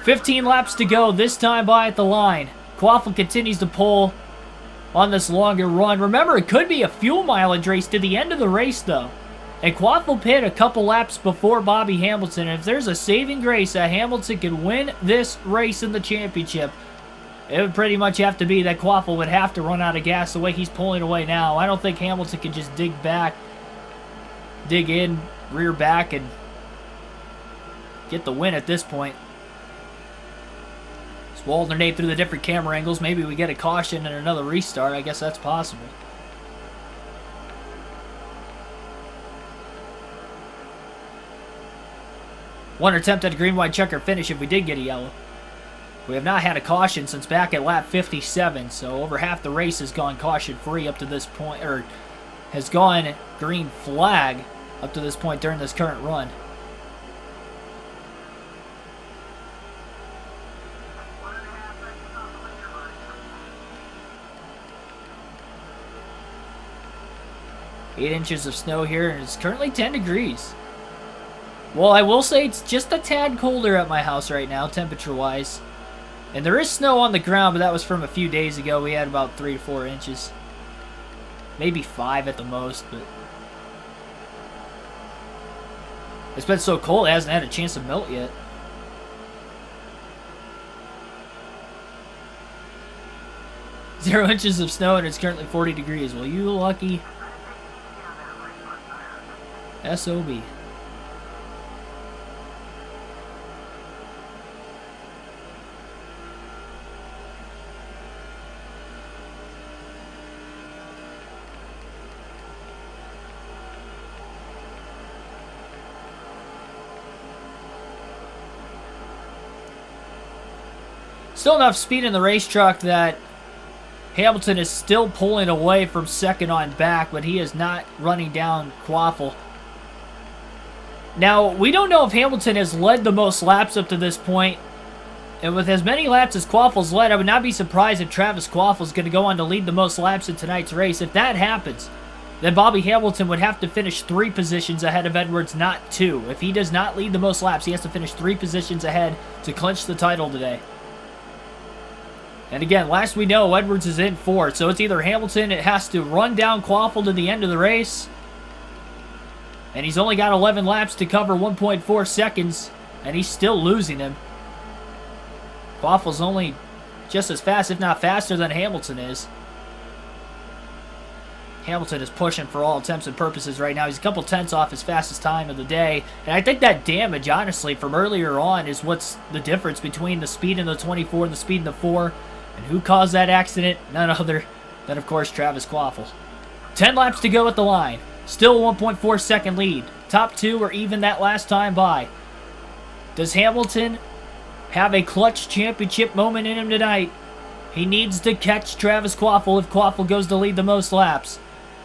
[SPEAKER 1] 15 laps to go, this time by at the line. Quaffle continues to pull on this longer run. Remember, it could be a fuel mileage race to the end of the race, though. And Quaffle pit a couple laps before Bobby Hamilton. If there's a saving grace that Hamilton could win this race in the championship, it would pretty much have to be that Quaffle would have to run out of gas the way he's pulling away now. I don't think Hamilton can just dig in, rear back, and get the win at this point. Just we'll alternate through the different camera angles. Maybe we get a caution and another restart. I guess that's possible. One attempt at a green, white checker finish if we did get a yellow. We have not had a caution since back at lap 57, so over half the race has gone caution-free up to this point, or has gone green flag up to this point during this current run. Eight inches of snow here, and it's currently 10 degrees. Well, I will say it's just a tad colder at my house right now, temperature-wise. And there is snow on the ground, but that was from a few days ago. We had about 3 to 4 inches. Maybe 5 at the most, but it's been so cold it hasn't had a chance to melt yet. Zero inches of snow, and it's currently 40 degrees. Well, you lucky SOB. Still enough speed in the race truck that Hamilton is still pulling away from second on back, but he is not running down Quaffle. Now, we don't know if Hamilton has led the most laps up to this point. And with as many laps as Quaffel's led, I would not be surprised if Travis Quaffel's going to go on to lead the most laps in tonight's race. If that happens, then Bobby Hamilton would have to finish 3 positions ahead of Edwards, not 2. If he does not lead the most laps, he has to finish 3 positions ahead to clinch the title today. And again, last we know, Edwards is in 4th. So it's either Hamilton, it has to run down Quaffel to the end of the race. And he's only got 11 laps to cover 1.4 seconds. And he's still losing him. Quaffel's only just as fast, if not faster, than Hamilton is. Hamilton is pushing for all intents and purposes right now. He's a couple tenths off his fastest time of the day. And I think that damage, honestly, from earlier on is what's the difference between the speed in the 24 and the speed in the 4. And who caused that accident? None other than, of course, Travis Quaffel. 10 laps to go at the line. Still 1.4 second lead. Top 2 are even that last time by. Does Hamilton have a clutch championship moment in him tonight? He needs to catch Travis Quaffel if Quaffel goes to lead the most laps.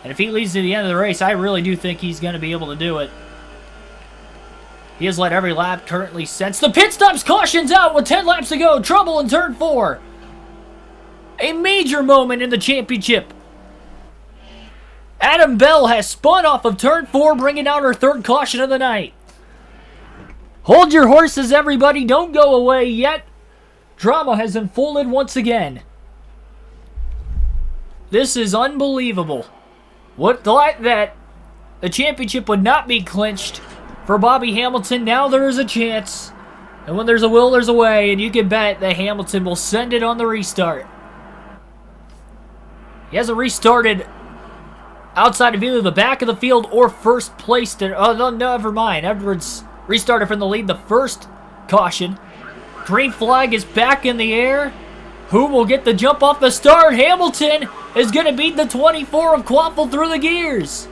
[SPEAKER 1] And if he leads to the end of the race, I really do think he's going to be able to do it. He has led every lap currently since the pit stops. Cautions out with 10 laps to go. Trouble in turn 4. A major moment in the championship. Adam Bell has spun off of turn 4, bringing out her 3rd caution of the night. Hold your horses, everybody. Don't go away yet. Drama has unfolded once again. This is unbelievable. What thought that the championship would not be clinched for Bobby Hamilton? Now there is a chance. And when there's a will, there's a way. And you can bet that Hamilton will send it on the restart. He hasn't restarted outside of either the back of the field or first place. Oh, no, never mind. Edwards restarted from the lead, the first caution. Green flag is back in the air. Who will get the jump off the start? Hamilton is going to beat the 24 of Quaffel through the gears.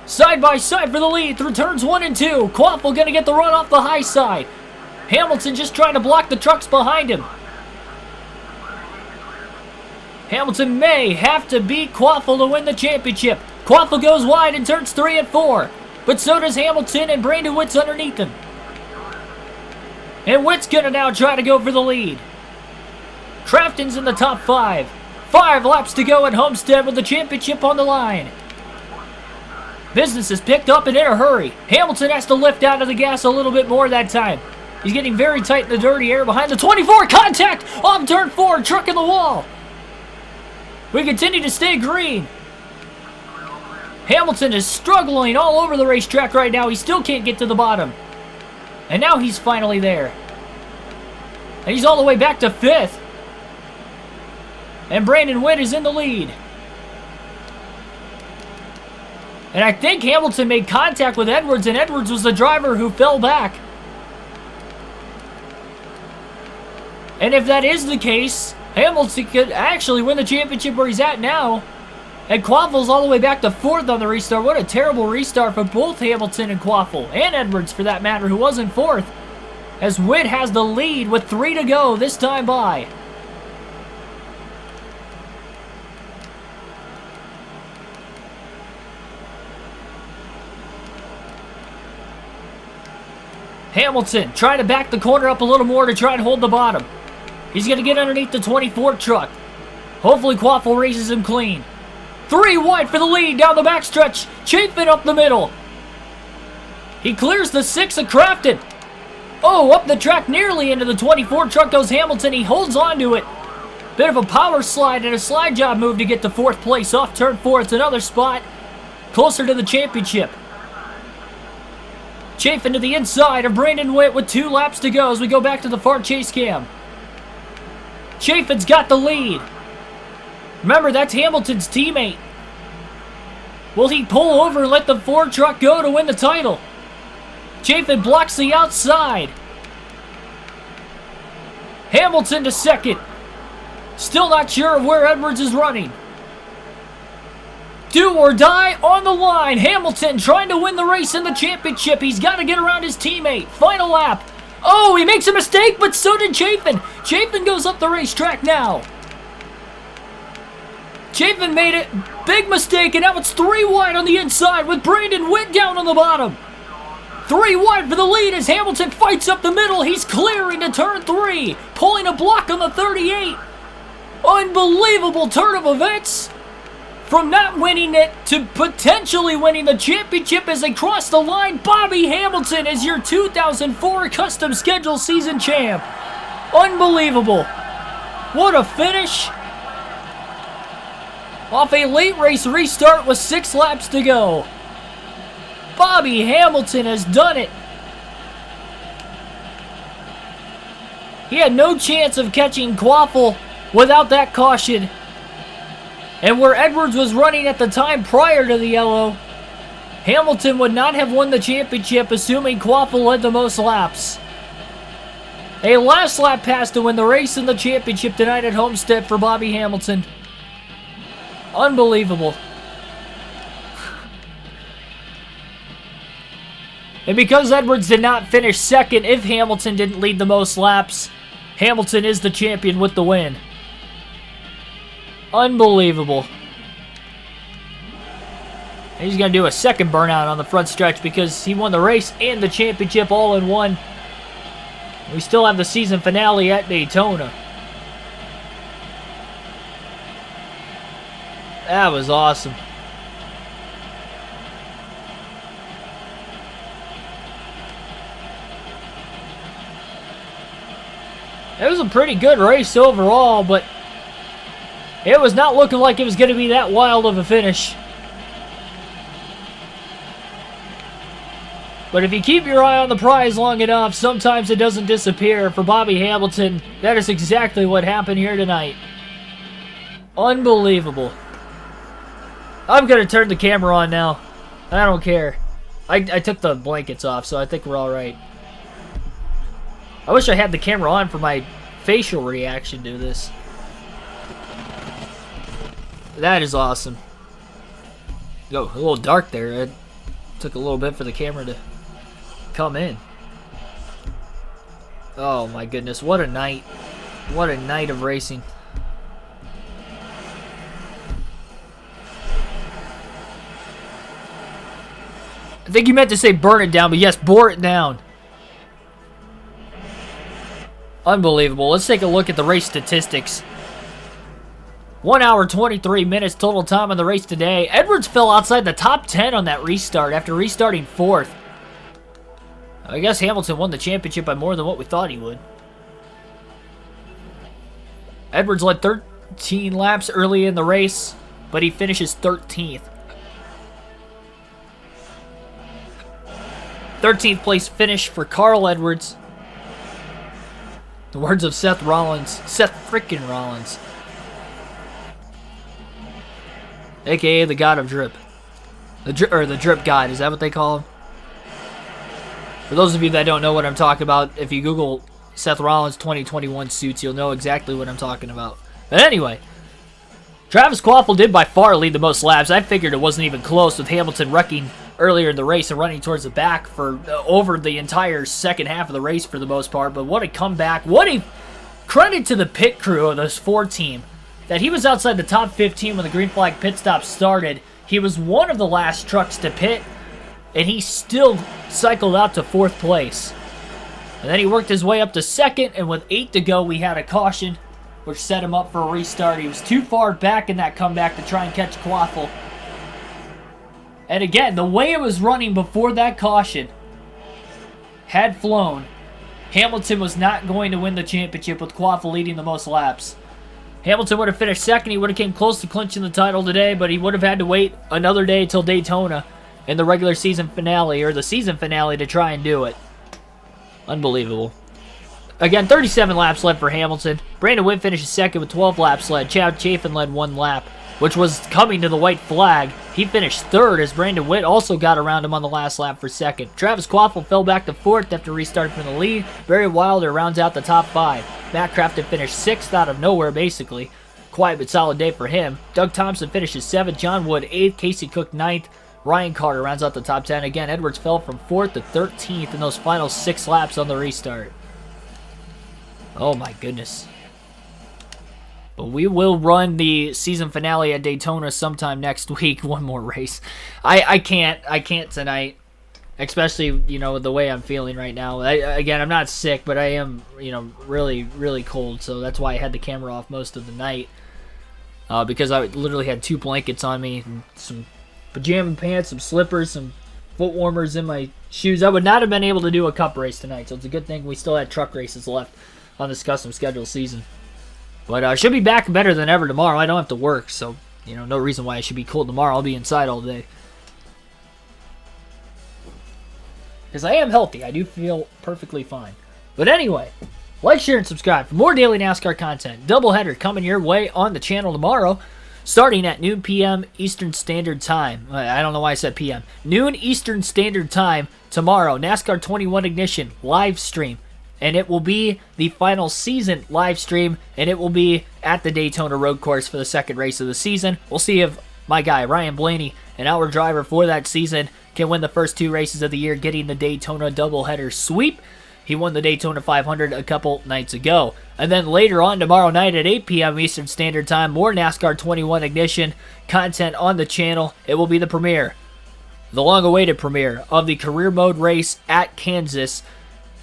[SPEAKER 1] Side by side for the lead through turns 1 and 2. Quaffel going to get the run off the high side. Hamilton just trying to block the trucks behind him. Hamilton may have to beat Quaffel to win the championship. Quaffel goes wide in turns 3 and 4. But so does Hamilton, and Brandon Witt's underneath him. And Witt's going to now try to go for the lead. Craftsman's in the top 5. 5 laps to go at Homestead with the championship on the line. Business is picked up and in a hurry. Hamilton has to lift out of the gas a little bit more that time. He's getting very tight in the dirty air behind the 24. Contact on turn 4. Truck in the wall. We continue to stay green. Hamilton is struggling all over the racetrack right now. He still can't get to the bottom. And now he's finally there. And he's all the way back to 5th. And Brandon Witt is in the lead. And I think Hamilton made contact with Edwards, and Edwards was the driver who fell back. And if that is the case, Hamilton could actually win the championship where he's at now. And Quaffel's all the way back to 4th on the restart. What a terrible restart for both Hamilton and Quaffel, and Edwards for that matter, who was in 4th. As Witt has the lead with 3 to go this time by. Hamilton trying to back the corner up a little more to try and hold the bottom. He's going to get underneath the 24 truck. Hopefully Quaffel races him clean. 3 wide for the lead down the backstretch. Chafin up the middle. He clears the 6 of Crafton. Oh, up the track nearly into the 24 truck goes Hamilton. He holds on to it. Bit of a power slide and a slide job move to get to 4th place off turn 4. It's another spot closer to the championship. Chafin to the inside of Brandon Witt with 2 laps to go as we go back to the far chase cam. Chafin's got the lead. Remember, that's Hamilton's teammate. Will he pull over and let the Ford truck go to win the title? Chafin blocks the outside. Hamilton to 2nd. Still not sure of where Edwards is running. Do or die on the line. Hamilton trying to win the race in the championship. He's got to get around his teammate. Final lap. Oh, he makes a mistake, but so did Chafin. Chafin goes up the racetrack now. Chafin made it. Big mistake, and now it's 3 wide on the inside with Brandon Witt down on the bottom. 3 wide for the lead as Hamilton fights up the middle. He's clearing to turn 3, pulling a block on the 38. Unbelievable turn of events. From not winning it to potentially winning the championship as they cross the line, Bobby Hamilton is your 2004 Custom Schedule Season Champ. Unbelievable. What a finish. Off a late race restart with 6 laps to go. Bobby Hamilton has done it. He had no chance of catching Quaffle without that caution. And where Edwards was running at the time prior to the yellow, Hamilton would not have won the championship assuming Quaffle led the most laps. A last lap pass to win the race and the championship tonight at Homestead for Bobby Hamilton. Unbelievable. And because Edwards did not finish second, if Hamilton didn't lead the most laps, Hamilton is the champion with the win. Unbelievable. And he's going to do a second burnout on the front stretch because he won the race and the championship all in one. We still have the season finale at Daytona. That was awesome. It was a pretty good race overall, but it was not looking like it was going to be that wild of a finish. But if you keep your eye on the prize long enough, sometimes it doesn't disappear. For Bobby Hamilton, that is exactly what happened here tonight. Unbelievable. I'm going to turn the camera on now. I don't care. I took the blankets off, so I think we're all right. I wish I had the camera on for my facial reaction to this. That is awesome. Oh, a little dark there. It took a little bit for the camera to come in. Oh my goodness, what a night. What a night of racing. I think you meant to say burn it down, but yes, bore it down. Unbelievable. Let's take a look at the race statistics. 1 hour, 23 minutes total time on the race today. Edwards fell outside the top 10 on that restart after restarting 4th. I guess Hamilton won the championship by more than what we thought he would. Edwards led 13 laps early in the race, but he finishes 13th. 13th place finish for Carl Edwards. The words of Seth frickin' Rollins. AKA the God of Drip. The Drip God, is that what they call him? For those of you that don't know what I'm talking about, if you Google Seth Rollins 2021 suits, you'll know exactly what I'm talking about. But anyway, Travis Quaffle did by far lead the most laps. I figured it wasn't even close with Hamilton wrecking earlier in the race and running towards the back for over the entire second half of the race for the most part. But what a comeback. What a credit to the pit crew of this Ford team that he was outside the top 15 when the green flag pit stop started. He was one of the last trucks to pit, and he still cycled out to 4th place. And then he worked his way up to 2nd, and with 8 to go, we had a caution, which set him up for a restart. He was too far back in that comeback to try and catch Quaffle. And again, the way it was running before that caution had flown, Hamilton was not going to win the championship with Quaffle leading the most laps. Hamilton would have finished 2nd. He would have came close to clinching the title today, but he would have had to wait another day till Daytona in the regular season finale, or the season finale, to try and do it. Unbelievable. Again, 37 laps led for Hamilton. Brandon Witt finishes 2nd with 12 laps led. Chad Chafin led 1 lap, which was coming to the white flag. He finished 3rd as Brandon Witt also got around him on the last lap for 2nd. Travis Quaffle fell back to 4th after restarting from the lead. Barry Wilder rounds out the top 5. Matt Crafton finished 6th out of nowhere, basically. Quiet but solid day for him. Doug Thompson finishes 7th. John Wood 8th. Casey Cook 9th. Ryan Carter rounds out the top 10. Again, Edwards fell from 4th to 13th in those final 6 laps on the restart. Oh my goodness. But we will run the season finale at Daytona sometime next week. One more race. I can't tonight. Especially, you know, the way I'm feeling right now. Again, I'm not sick, but I am, you know, really, really cold. So that's why I had the camera off most of the night. Because I literally had 2 blankets on me, and some pajama pants, some slippers, some foot warmers in my shoes. I would not have been able to do a cup race tonight. So it's a good thing we still had truck races left on this custom schedule season. But I should be back better than ever tomorrow. I don't have to work, so, you know, no reason why I should be cold tomorrow. I'll be inside all day. Because I am healthy. I do feel perfectly fine. But anyway, like, share, and subscribe for more daily NASCAR content. Doubleheader coming your way on the channel tomorrow, starting at noon p.m. Eastern Standard Time. I don't know why I said p.m. Noon Eastern Standard Time tomorrow. NASCAR 21 Ignition live stream. And it will be the final season live stream. And it will be at the Daytona Road Course for the second race of the season. We'll see if my guy, Ryan Blaney, an our driver for that season, can win the first 2 races of the year, getting the Daytona doubleheader sweep. He won the Daytona 500 a couple nights ago. And then later on tomorrow night at 8 p.m. Eastern Standard Time, more NASCAR 21 Ignition content on the channel. It will be the premiere, the long-awaited premiere of the career mode race at Kansas.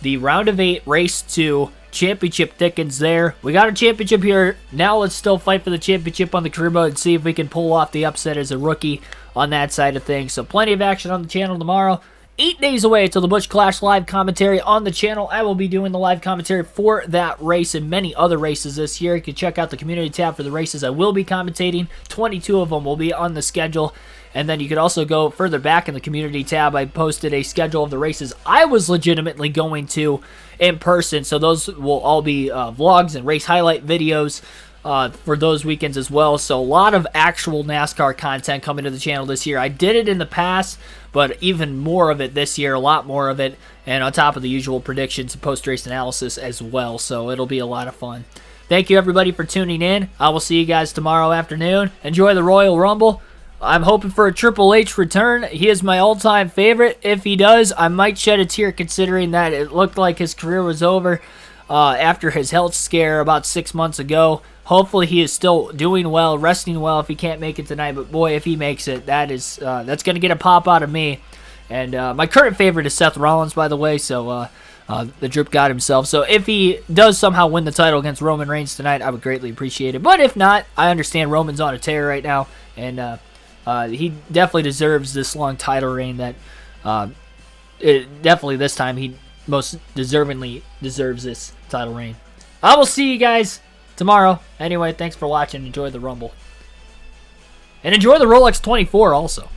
[SPEAKER 1] The round of 8, race 2, championship thickens there. We got a championship here. Now let's still fight for the championship on the career mode and see if we can pull off the upset as a rookie on that side of things. So plenty of action on the channel tomorrow. 8 days away till the Busch Clash live commentary on the channel. I will be doing the live commentary for that race and many other races this year. You can check out the community tab for the races I will be commentating. 22 of them will be on the schedule. And then you could also go further back in the community tab. I posted a schedule of the races I was legitimately going to in person. So those will all be vlogs and race highlight videos for those weekends as well. So a lot of actual NASCAR content coming to the channel this year. I did it in the past, but even more of it this year, a lot more of it. And on top of the usual predictions and post-race analysis as well. So it'll be a lot of fun. Thank you everybody for tuning in. I will see you guys tomorrow afternoon. Enjoy the Royal Rumble. I'm hoping for a Triple H return. He is my all-time favorite. If he does, I might shed a tear considering that it looked like his career was over after his health scare about 6 months ago. Hopefully he is still doing well, resting well if he can't make it tonight. But boy, if he makes it, that's going to get a pop out of me. And my current favorite is Seth Rollins, by the way, so the drip god himself. So if he does somehow win the title against Roman Reigns tonight, I would greatly appreciate it. But if not, I understand Roman's on a tear right now, and he definitely deserves this long title reign. That definitely this time he most deservingly deserves this title reign. I will see you guys tomorrow. Anyway, thanks for watching. Enjoy the Rumble. And enjoy the Rolex 24 also.